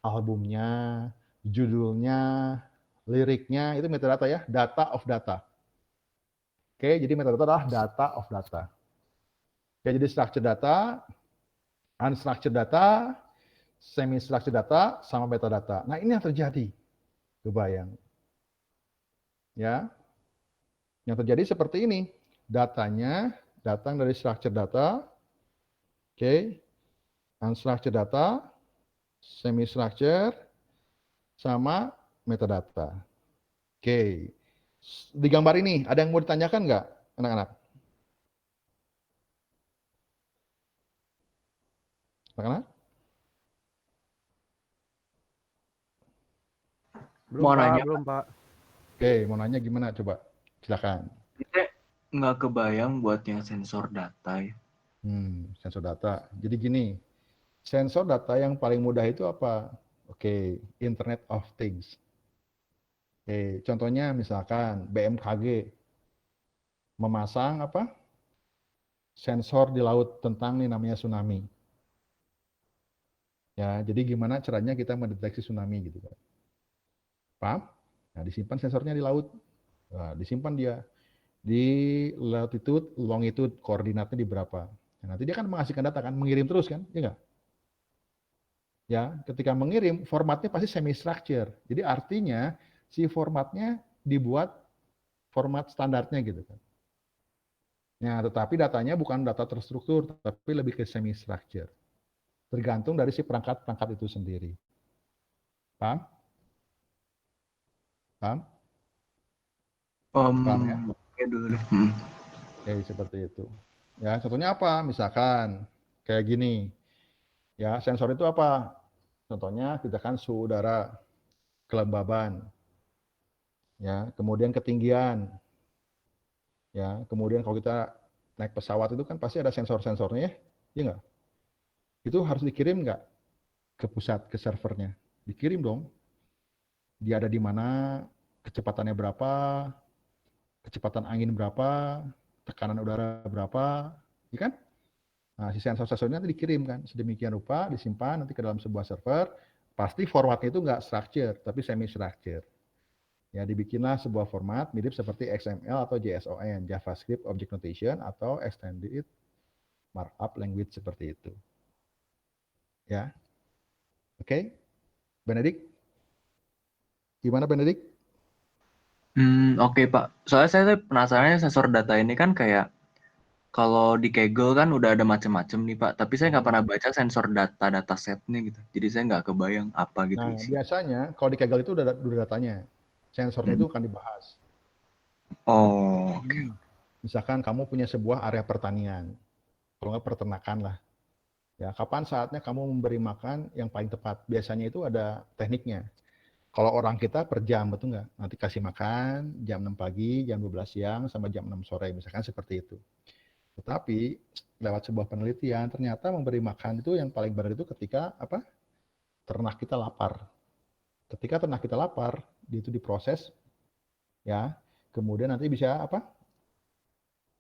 albumnya, judulnya, liriknya, itu metadata ya, data of data. Oke, jadi metadata adalah data of data. Oke, jadi structured data, unstructured data, semi-structured data, sama metadata. Nah, ini yang terjadi. Kebayang. Ya. Yang terjadi seperti ini. Datanya datang dari structured data, oke, unstructured data, semi-structured, sama metadata. Oke. Di gambar ini, ada yang mau ditanyakan nggak, anak-anak? Anak-anak? Belum, mau Pak, nanya, belum, Pak. Oke, mau nanya gimana? Coba, silakan. Kita nggak kebayang buat yang sensor data ya. Sensor data. Jadi gini, sensor data yang paling mudah itu apa? Oke, Internet of Things. Oke, contohnya misalkan BMKG memasang apa? Sensor di laut tentang nih namanya tsunami. Ya, jadi gimana caranya kita mendeteksi tsunami gitu kan? Paham? Nah, disimpan sensornya di laut. Nah, disimpan dia di latitude, longitude, koordinatnya di berapa. Nah, nanti dia kan menghasilkan data kan, mengirim terus kan, ya nggak? Ya, ketika mengirim formatnya pasti semi structure. Jadi artinya si formatnya dibuat format standarnya gitu kan. Nah, tetapi datanya bukan data terstruktur, tapi lebih ke semi structure. Tergantung dari si perangkat-perangkat itu sendiri. Paham? Paham? Paham ya? Oke dulu deh. Oke, seperti itu. Ya, contohnya apa? Misalkan kayak gini. Ya, sensor itu apa? Contohnya kita kan suhu udara, kelembaban, ya, kemudian ketinggian, ya, kemudian kalau kita naik pesawat itu kan pasti ada sensor-sensornya ya, iya nggak? Itu harus dikirim nggak ke pusat, ke servernya? Dikirim dong. Dia ada di mana, kecepatannya berapa, kecepatan angin berapa, tekanan udara berapa, ya kan? Nah, si sensor-sensornya nanti dikirim kan, sedemikian rupa, disimpan nanti ke dalam sebuah server, pasti formatnya itu nggak structure, tapi semi-structure. Ya, dibikinlah sebuah format mirip seperti XML atau JSON, JavaScript Object Notation, atau Extended Markup Language seperti itu. Ya, oke. Benedik? Gimana Benedik? Oke Pak. Soalnya saya tuh penasarannya sensor data ini kan kayak kalau di Kaggle kan udah ada macam-macam nih Pak. Tapi saya nggak pernah baca sensor data setnya gitu. Jadi saya nggak kebayang apa gitu Nah, isi. biasanya kalau di Kaggle itu udah datanya. Sensornya Hmm. itu akan dibahas. Oh, oke. Misalkan kamu punya sebuah area pertanian, kalau nggak peternakan lah. Ya, kapan saatnya kamu memberi makan yang paling tepat? Biasanya itu ada tekniknya. Kalau orang kita per jam, betul nggak? Nanti kasih makan jam 6 pagi, jam 12 siang, sama jam 6 sore, misalkan seperti itu. Tetapi lewat sebuah penelitian, ternyata memberi makan itu yang paling benar itu ketika apa? Ternak kita lapar. Ketika ternak kita lapar, itu diproses, ya, kemudian nanti bisa apa?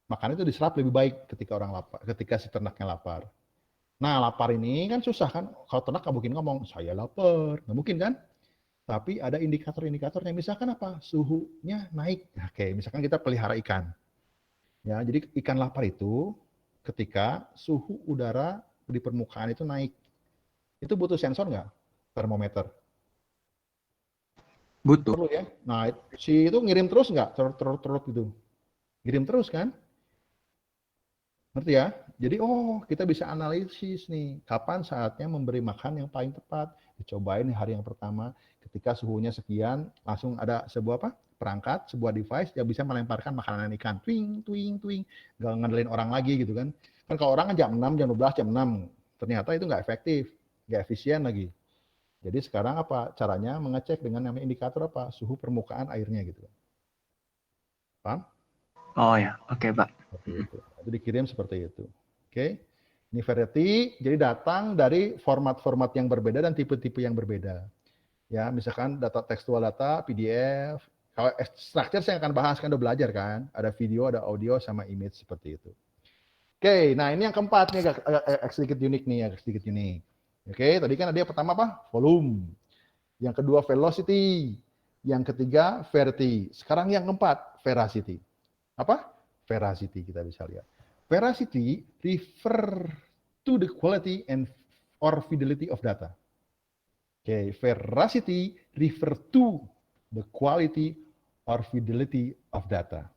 Makanan itu diserap lebih baik ketika orang lapar, ketika si ternaknya lapar. Nah, lapar ini kan susah kan? Kalau ternak nggak mungkin ngomong, saya lapar. Nggak mungkin kan? Tapi ada indikator-indikatornya. Misalkan apa? Suhunya naik. Oke, misalkan kita pelihara ikan. Ya, jadi ikan lapar itu ketika suhu udara di permukaan itu naik. Itu butuh sensor nggak? Termometer. Butuh. Perlu ya. Nah, si itu ngirim terus nggak? Terus gitu. Ngirim terus kan? Ngerti ya? Jadi, kita bisa analisis nih, kapan saatnya memberi makan yang paling tepat. Dicobain hari yang pertama, ketika suhunya sekian, langsung ada sebuah apa? Perangkat, sebuah device yang bisa melemparkan makanan ikan. Twing, twing, twing. Nggak ngandelin orang lagi gitu kan. Kan kalau orang kan jam 6, jam 12, jam 6. Ternyata itu nggak efektif, nggak efisien lagi. Jadi sekarang apa? Caranya mengecek dengan namanya indikator apa? Suhu permukaan airnya gitu. Paham? Oh ya, oke Pak. Seperti itu. Itu dikirim seperti itu. Oke. Ini variety, jadi datang dari format-format yang berbeda dan tipe-tipe yang berbeda. Ya, misalkan data tekstual data, PDF. Kalau structure saya akan bahas, kan udah belajar kan. Ada video, ada audio, sama image seperti itu. Oke, nah ini yang keempat nih agak sedikit unik nih, agak sedikit unik. Oke, tadi kan ada yang pertama apa? Volume. Yang kedua velocity. Yang ketiga verity. Sekarang yang keempat, veracity. Apa? Veracity kita bisa lihat. Veracity refer to the quality and or fidelity of data. Oke, veracity refer to the quality or fidelity of data.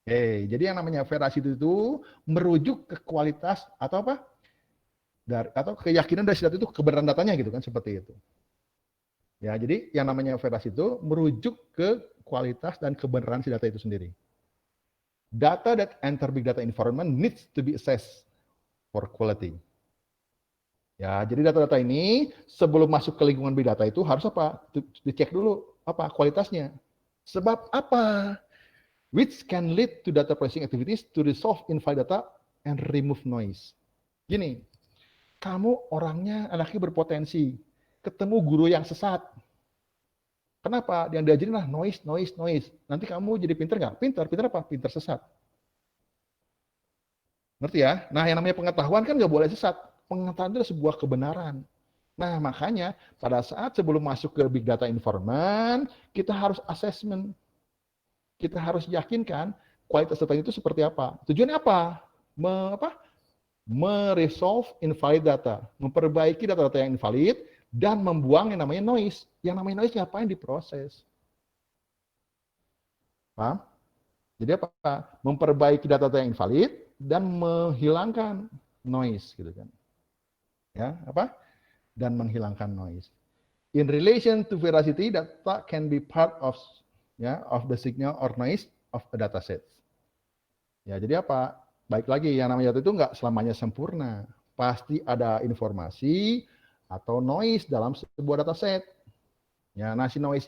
Oke, jadi yang namanya veracity itu merujuk ke kualitas atau apa? Atau keyakinan dari data itu kebenaran datanya gitu kan, seperti itu. Ya, jadi yang namanya veracity itu merujuk ke kualitas dan kebenaran si data itu sendiri. Data that enter big data environment needs to be assessed for quality. Ya, jadi data-data ini sebelum masuk ke lingkungan big data itu harus apa? Dicek dulu apa kualitasnya. Sebab apa? Which can lead to data processing activities to resolve invalid data and remove noise. Gini, kamu orangnya anaknya berpotensi, ketemu guru yang sesat. Kenapa? Yang diajarin lah noise. Nanti kamu jadi pinter nggak? Pinter apa? Pinter sesat. Ngerti ya? Nah, yang namanya pengetahuan kan nggak boleh sesat. Pengetahuan itu adalah sebuah kebenaran. Nah, makanya pada saat sebelum masuk ke big data informant, kita harus assessment. Kita harus yakinkan kualitas data itu seperti apa. Tujuannya apa? Meresolve invalid data. Memperbaiki data-data yang invalid dan membuang yang namanya noise. Yang namanya noise ngapain diproses? Paham? Jadi apa? Memperbaiki data-data yang invalid dan menghilangkan noise gitu kan. Ya, apa? Dan menghilangkan noise. In relation to veracity, data can be part of of the signal or noise of a dataset. Ya, jadi apa? Baik lagi, yang namanya data itu nggak selamanya sempurna. Pasti ada informasi atau noise dalam sebuah dataset. Ya, nah si noise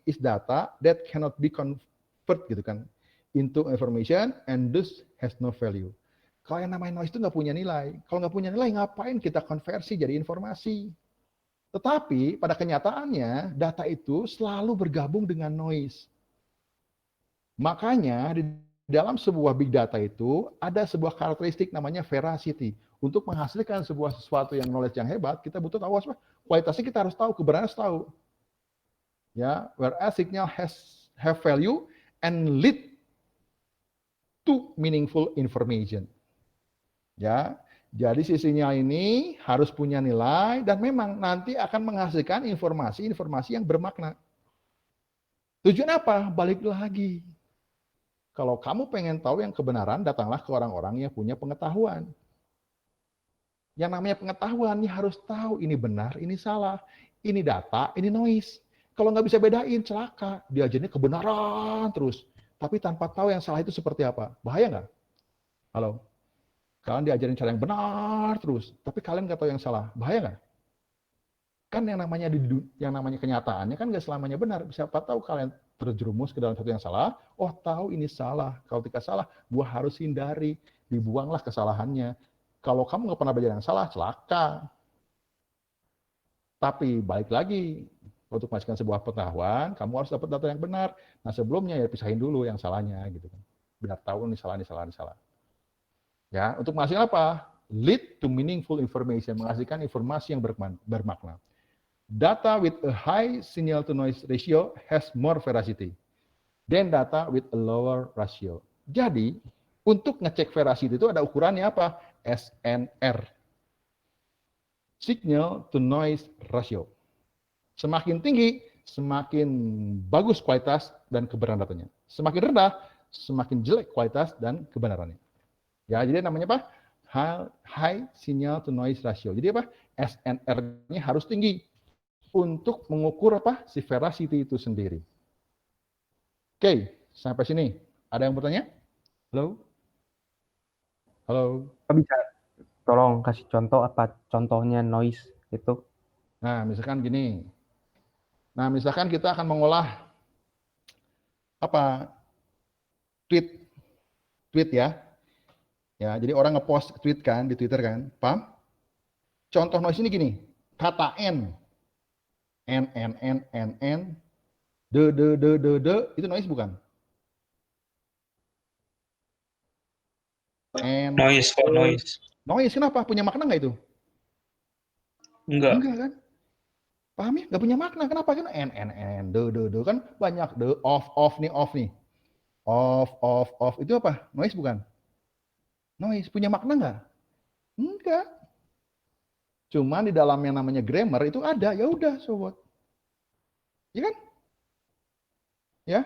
is data that cannot be convert gitu kan into information and thus has no value. Kalau yang namanya noise itu nggak punya nilai. Kalau nggak punya nilai, ngapain kita konversi jadi informasi? Tetapi pada kenyataannya, data itu selalu bergabung dengan noise. Makanya di dalam sebuah big data itu ada sebuah karakteristik namanya veracity. Untuk menghasilkan sebuah sesuatu yang knowledge yang hebat, kita butuh tahu apa? Kualitasnya kita harus tahu, kebenaran harus tahu. Ya, whereas signal have value and lead to meaningful information. Ya, jadi si sinyal ini harus punya nilai dan memang nanti akan menghasilkan informasi-informasi yang bermakna. Tujuan apa? Balik lagi. Kalau kamu pengen tahu yang kebenaran, datanglah ke orang-orang yang punya pengetahuan. Yang namanya pengetahuan, ini harus tahu ini benar, ini salah. Ini data, ini noise. Kalau nggak bisa bedain, celaka. Diajarnya kebenaran terus. Tapi tanpa tahu yang salah itu seperti apa. Bahaya nggak? Halo? Kalian diajarin cara yang benar terus. Tapi kalian nggak tahu yang salah. Bahaya nggak? Kan yang namanya kenyataannya kan nggak selamanya benar. Siapa tahu kalian terjerumus ke dalam satu yang salah. Oh, tahu ini salah. Kalau tidak salah, gua harus hindari. Dibuanglah kesalahannya. Kalau kamu nggak pernah belajar yang salah, celaka. Tapi balik lagi, untuk menghasilkan sebuah pengetahuan, kamu harus dapat data yang benar. Nah, sebelumnya ya pisahin dulu yang salahnya, gitu kan. Biar tahu ini salah, ini salah, ini salah. Ya, untuk menghasilkan apa? Lead to meaningful information, menghasilkan informasi yang bermakna. Data with a high signal to noise ratio has more veracity than data with a lower ratio. Jadi, untuk ngecek veracity itu ada ukurannya apa? SNR. Signal to noise ratio. Semakin tinggi, semakin bagus kualitas dan kebenaran datanya. Semakin rendah, semakin jelek kualitas dan kebenarannya. Ya, jadi namanya apa? High signal to noise ratio. Jadi apa? SNR-nya harus tinggi untuk mengukur apa? Si veracity itu sendiri. Oke, sampai sini. Ada yang bertanya? Halo? Halo? Bisa tolong kasih contoh apa contohnya noise itu? Nah, misalkan gini. Nah, misalkan kita akan mengolah apa? Tweet ya. Ya, jadi orang ngepost tweet kan di Twitter kan, paham? Contoh noise ini gini, kata N, de, itu noise bukan? N, Noise kok, noise. noise kenapa? Punya makna nggak itu? Enggak. Enggak kan? Paham ya? Nggak punya makna. Kenapa kan? De kan banyak de, off nih. Off. Itu apa? Noise bukan? Noise punya makna nggak? Enggak. Cuman di dalam yang namanya grammar itu ada, ya udah sobat. Ya kan? Ya.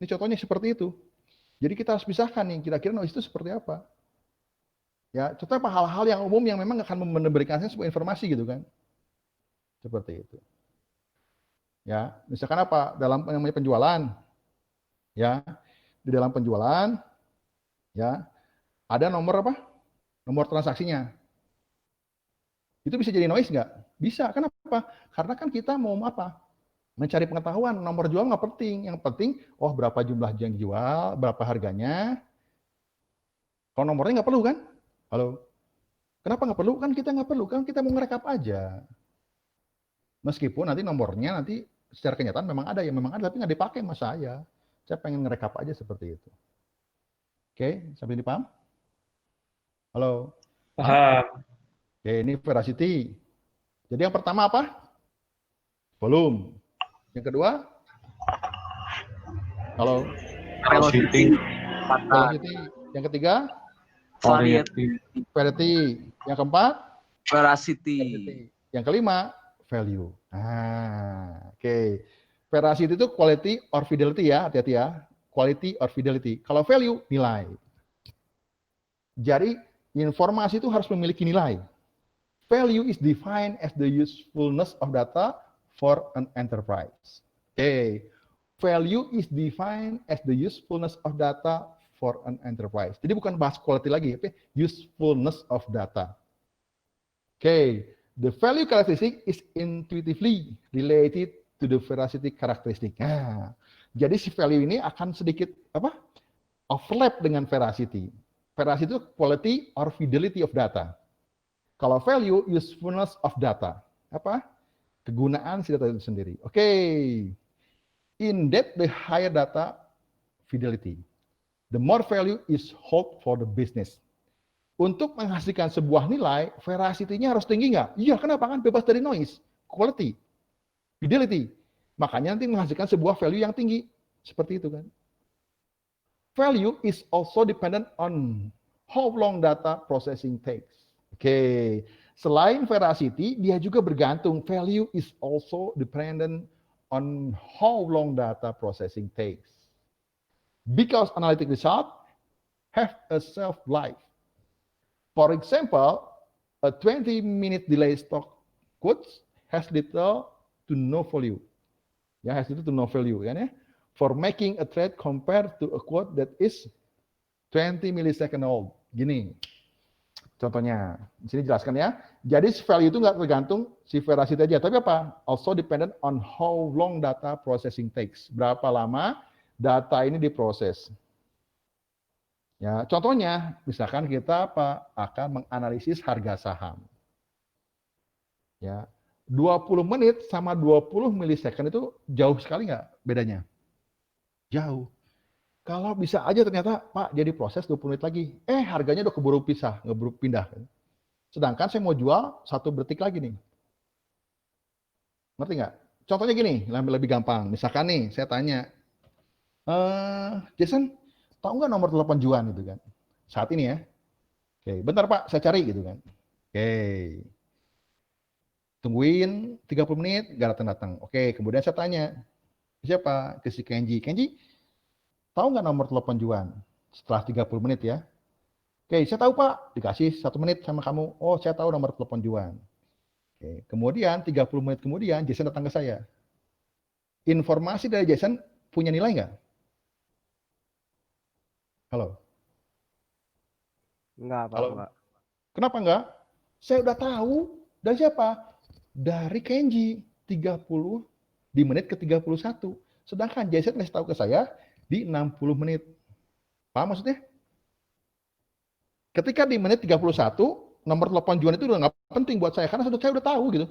Ini contohnya seperti itu. Jadi kita harus pisahkan nih, kira-kira noise itu seperti apa. Ya, contohnya apa hal-hal yang umum yang memang akan memberikan sebuah informasi gitu kan. Seperti itu. Ya, misalkan apa? Dalam yang namanya penjualan. Ya. Di dalam penjualan ya, ada nomor apa? Nomor transaksinya. Itu bisa jadi noise nggak? Bisa. Kenapa? Karena kan kita mau apa? Mencari pengetahuan. Nomor jual nggak penting. Yang penting, oh berapa jumlah yang jual, berapa harganya. Kalau nomornya nggak perlu kan? Halo? Kenapa nggak perlu? Kan kita nggak perlu. Kan kita mau ngerekap aja. Meskipun nanti nomornya nanti secara kenyataan memang ada, tapi nggak dipakai sama saya. Saya pengen ngerekap aja seperti itu. Oke, sampai ini paham? Halo? Paham. Oke, ini veracity. Jadi yang pertama apa? Volume. Yang kedua? Halo? Velocity. Velocity. Yang ketiga? Variety. Variety. Yang keempat? Veracity. Yang kelima? Value. Oke. Veracity itu quality or fidelity ya, hati-hati ya. Quality or fidelity. Kalau value, nilai. Jadi, informasi itu harus memiliki nilai. Value is defined as the usefulness of data for an enterprise. Okay. Value is defined as the usefulness of data for an enterprise. Jadi bukan bahas quality lagi, tapi usefulness of data. Okay. The value characteristic is intuitively related to the veracity characteristic. Nah, jadi si value ini akan sedikit apa? Overlap dengan veracity. Veracity itu quality or fidelity of data. Kalau value, usefulness of data. Apa? Kegunaan si data itu sendiri. Oke. In that, the higher data fidelity. The more value is held for the business. Untuk menghasilkan sebuah nilai, veracity-nya harus tinggi nggak? Iya, kenapa? Kan bebas dari noise. Quality. Fidelity. Makanya nanti menghasilkan sebuah value yang tinggi. Seperti itu kan. Value is also dependent on how long data processing takes. Oke. Selain veracity, dia juga bergantung. Value is also dependent on how long data processing takes. Because analytic result have a shelf life. For example, a 20-minute delay stock quotes has little to no value. Ya, has little to no value, kan ya. For making a trade compared to a quote that is 20 millisecond old. Gini, contohnya, di sini jelaskan ya. Jadi value itu nggak tergantung si veracity aja, tapi apa? Also dependent on how long data processing takes. Berapa lama data ini diproses. Ya, contohnya, misalkan kita apa? Akan menganalisis harga saham. Ya, 20 menit sama 20 millisecond itu jauh sekali nggak bedanya? Jauh. Kalau bisa aja ternyata, Pak, jadi proses 20 menit lagi. Harganya udah keburu pisah, keburu pindah. Sedangkan saya mau jual 1 detik lagi nih. Ngerti nggak? Contohnya gini, lebih gampang. Misalkan nih, saya tanya, Jason, tahu nggak nomor telepon Juan gitu kan? Saat ini ya. Oke, bentar Pak, saya cari gitu kan. Oke. Tungguin 30 menit, nggak datang-datang. Oke, kemudian saya tanya, siapa? Ke si Kenji. Kenji, tahu nggak nomor telepon Juan? Setelah 30 menit ya. Oke, saya tahu Pak. Dikasih 1 menit sama kamu. Oh, saya tahu nomor telepon Juan. Oke, kemudian 30 menit kemudian Jason datang ke saya. Informasi dari Jason punya nilai nggak? Halo? Enggak, Pak. Halo? Enggak. Kenapa enggak? Saya udah tahu. Dari siapa? Dari Kenji. 30 di menit ke 31. Sedangkan Jason ngasih tahu ke saya di 60 menit. Paham maksudnya? Ketika di menit 31, nomor telepon Juan itu udah nggak penting buat saya, karena saya udah tahu gitu.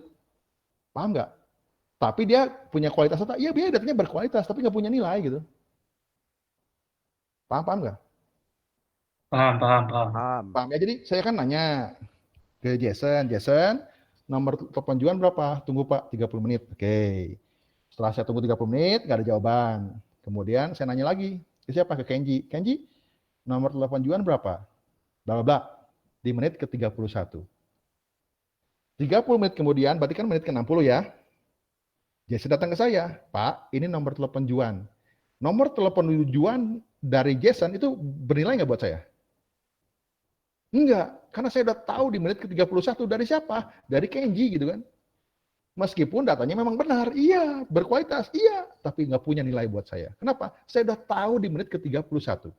Paham nggak? Tapi dia punya kualitas data. Iya, dia datanya berkualitas, tapi nggak punya nilai gitu. Paham nggak? Paham. Paham ya? Jadi saya kan nanya ke Jason, nomor telepon Juan berapa? Tunggu Pak, 30 menit. Oke. Setelah saya tunggu 30 menit, nggak ada jawaban. Kemudian saya nanya lagi, ke siapa? Ke Kenji. Kenji, nomor telepon Juan berapa? Bla bla bla. Di menit ke 31. 30 menit kemudian, berarti kan menit ke 60 ya. Jason datang ke saya, Pak, ini nomor telepon Juan. Nomor telepon Juan dari Jason itu bernilai nggak buat saya? Enggak, karena saya udah tahu di menit ke 31 dari siapa? Dari Kenji gitu kan. Meskipun datanya memang benar, iya, berkualitas, iya, tapi nggak punya nilai buat saya. Kenapa? Saya udah tahu di menit ke 31.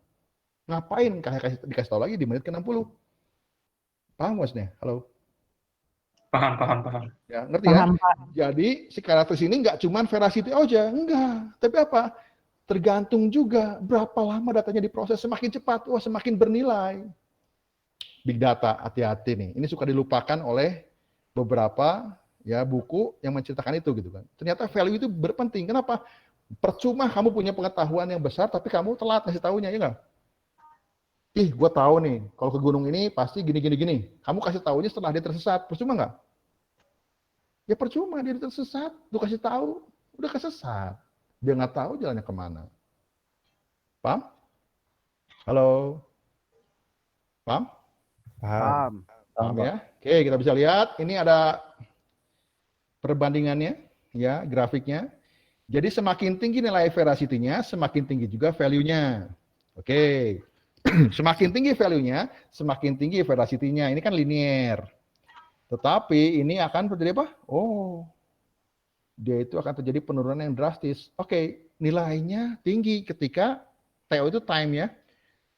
Ngapain dikasih tahu lagi di menit ke 60? Paham maksudnya? Halo? Paham. Ya, ngerti ya? Paham, Pak. Jadi si karakter ini nggak cuma veracity aja, enggak. Tapi apa? Tergantung juga berapa lama datanya diproses. Semakin cepat, wah semakin bernilai. Big data, hati-hati nih. Ini suka dilupakan oleh beberapa ya buku yang menceritakan itu gitu kan. Ternyata value itu berpenting. Kenapa? Percuma kamu punya pengetahuan yang besar, tapi kamu telat ngasih tahunya, ya nggak? Ih, gue tahu nih, kalau ke gunung ini pasti gini. Kamu kasih tahunya setelah dia tersesat, percuma nggak? Ya percuma, dia tersesat, lu kasih tahu, udah kesesat. Dia nggak tahu jalannya kemana. Paham? Halo? Paham? Paham ya? Oke, kita bisa lihat, ini ada perbandingannya, ya, grafiknya. Jadi semakin tinggi nilai veracity-nya, semakin tinggi juga value-nya. Oke. Semakin tinggi value-nya, semakin tinggi veracity-nya. Ini kan linear. Tetapi ini akan terjadi apa? Oh, dia itu akan terjadi penurunan yang drastis. Oke, nilainya tinggi ketika TO itu time ya.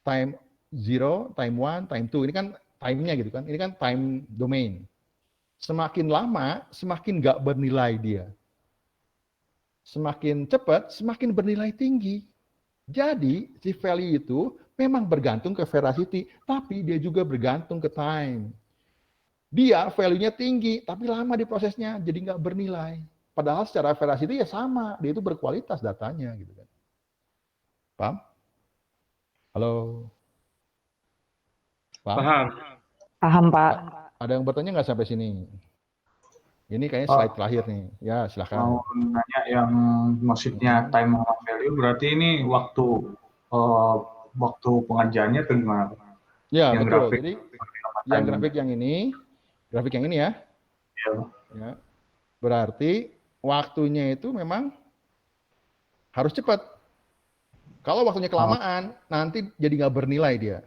Time 0, time 1, time 2. Ini kan time-nya gitu kan. Ini kan time domain. Semakin lama, semakin nggak bernilai dia. Semakin cepat, semakin bernilai tinggi. Jadi, si value itu memang bergantung ke veracity, tapi dia juga bergantung ke time. Dia value-nya tinggi, tapi lama diprosesnya, jadi nggak bernilai. Padahal secara veracity ya sama, dia itu berkualitas datanya. Gitu kan. Paham? Halo? Paham. Paham, Pak. Ada yang bertanya nggak sampai sini? Ini kayaknya slide terakhir nih. Ya, silahkan. Mau nanya yang maksudnya time sama value, berarti ini waktu pengajiannya atau gimana? Ya, yang betul. grafik. Jadi yang grafik yang ini ya. Iya. Ya. Berarti waktunya itu memang Harus cepat. Kalau waktunya kelamaan, nanti jadi nggak bernilai dia.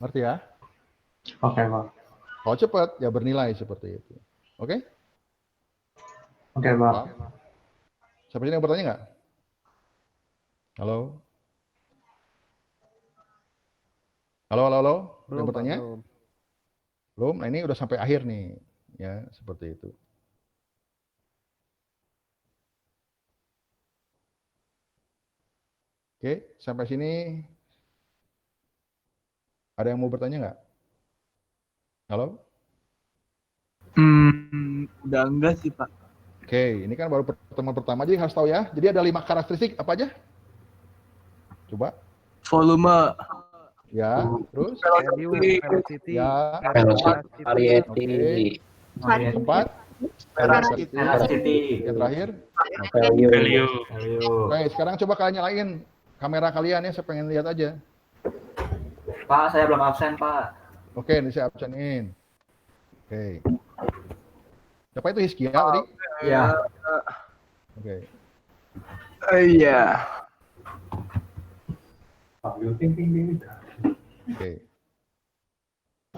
Ngerti ya? Oke, Pak. Kalau cepat, ya bernilai seperti itu. Oke? Oke, Pak. Pak? Sampai sini yang bertanya nggak? Halo? Halo, halo, halo? Ada yang bertanya? Belum? Nah, ini udah sampai akhir nih. Ya, seperti itu. Oke, sampai sini ada yang mau bertanya nggak? Halo? Udah enggak sih, Pak. Oke, ini kan baru pertemuan pertama, jadi harus tahu ya. Jadi ada 5 karakteristik, apa aja? Coba. Volume, Ya, terus? velocity, Ya, variety, keempat. Velocity. Yang terakhir. Value. Oke, sekarang coba kalian nyalain kamera kalian ya, saya pengen lihat aja. Pak, saya belum absen, Pak. Oke, ini saya absenin. Oke. Siapa itu Hiskia tadi? Iya. Oke. iya. Oke.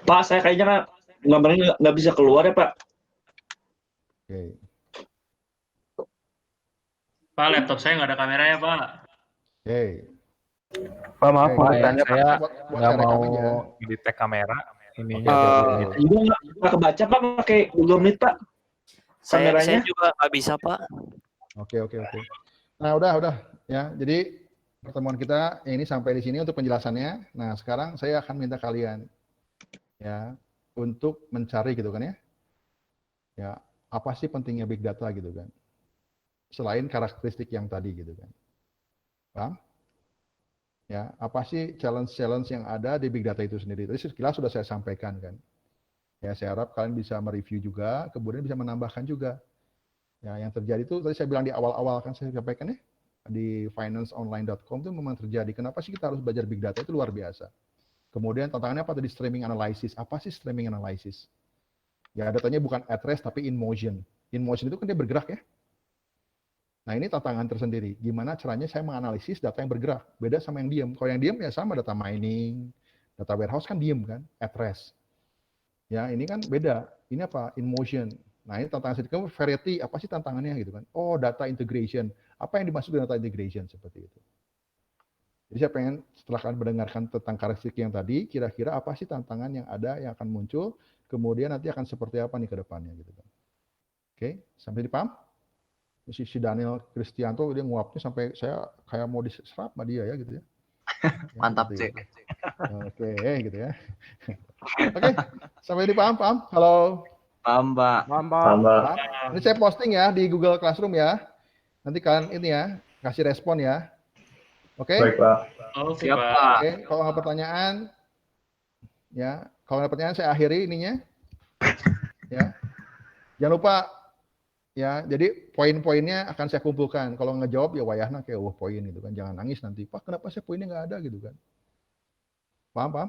Pak, saya kayaknya gambarnya nggak bisa keluar ya, Pak. Oke. Pak, laptop saya nggak ada kameranya, Pak. Oke. Pak, maaf, Oke, mau baik. tanya, Pak. Buat nggak saya rekam mau aja. detect kamera ininya. Juga nggak kebaca, Pak, pakai Google Meet, Pak. Saya Kameranya. juga nggak bisa, Pak. Oke. Nah, udah ya. Jadi pertemuan kita ini sampai di sini untuk penjelasannya. Nah, sekarang saya akan minta kalian ya untuk mencari gitu kan ya. Ya, apa sih pentingnya big data gitu kan? Selain karakteristik yang tadi gitu kan. Paham? Ya, apa sih challenge yang ada di big data itu sendiri? Tadi sekilas sudah saya sampaikan kan. Ya, saya harap kalian bisa mereview juga, kemudian bisa menambahkan juga. Ya, yang terjadi itu tadi saya bilang di awal-awal kan saya sampaikan ya, di financeonline.com itu memang terjadi. Kenapa sih kita harus belajar big data itu luar biasa. Kemudian tantangannya apa tadi streaming analysis. Apa sih streaming analysis? Ya, datanya bukan at rest tapi in motion. In motion itu kan dia bergerak ya. Nah, ini tantangan tersendiri. Gimana caranya saya menganalisis data yang bergerak. Beda sama yang diam. Kalau yang diam ya sama data mining, data warehouse kan diam kan, at rest. Ya, ini kan beda. Ini apa? In motion. Nah, ini tantangan sedikit. Variety, apa sih tantangannya gitu kan? Oh, data integration. Apa yang dimaksud dengan data integration seperti itu? Jadi saya pengen setelah kalian mendengarkan tentang karakteristik yang tadi, kira-kira apa sih tantangan yang ada yang akan muncul, kemudian nanti akan seperti apa nih ke depannya gitu kan. Oke, sampai dipaham? Si Daniel Kristianto dia nguapnya sampai saya kayak mau diserap sama dia ya gitu ya. Mantap, gitu Cek. ya. Oke, gitu ya. Oke, sampai dipaham? Halo. Paham, Pak. Paham? Ini saya posting ya di Google Classroom ya. Nanti kalian ini ya, kasih respon ya. Oke? Baik, Pak. Oke, Siap, Pak. Pak. Oke, kalau nggak pertanyaan, ya, kalau nggak pertanyaan saya akhiri ininya. Ya, jangan lupa ya. Jadi poin-poinnya akan saya kumpulkan. Kalau ngejawab ya wayahna kayak poin gitu kan. Jangan nangis nanti. Pak, kenapa saya poinnya nggak ada gitu kan? Paham?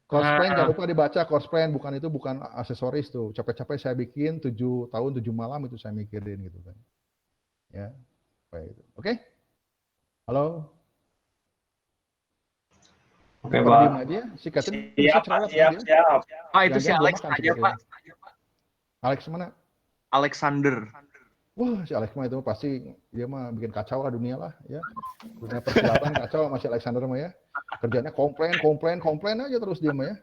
Course plan jangan lupa dibaca. Course plan bukan aksesoris tuh. Capek-capek saya bikin 7 tahun 7 malam itu saya mikirin gitu kan. Ya, baik itu. Oke? Halo. Oke, Kalau Pak. diem aja, sikatin bisa cerewet Siap. dia. Pak, itu si Jangan-jangan Alex dia makan aja, seperti Pak. Alex mana? Alexander. Wah, si Alex mah itu pasti dia mah bikin kacau lah dunia lah ya. Dunia persilatan kacau sama si Alexander mah ya. Kerjanya komplain aja terus dia mah ya.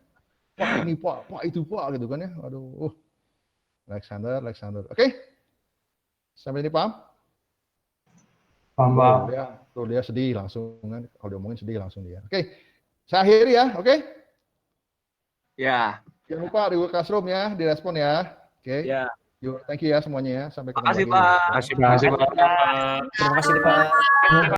Pak ini Pak itu Pak gitu kan ya. Aduh. Alexander. Oke. Sampai ini paham? Paham, Pak. Tuh dia sedih langsung kan. Kalau diomongin sedih langsung dia. Oke. Saya akhiri ya, oke? Ya. Jangan lupa di Google Classroom ya, direspon ya. Oke. Ya. Yuk, thank you ya semuanya ya. Sampai ketemu Makasih, lagi. Pak. Terima kasih, Pak. Pak. Terima kasih, Pak.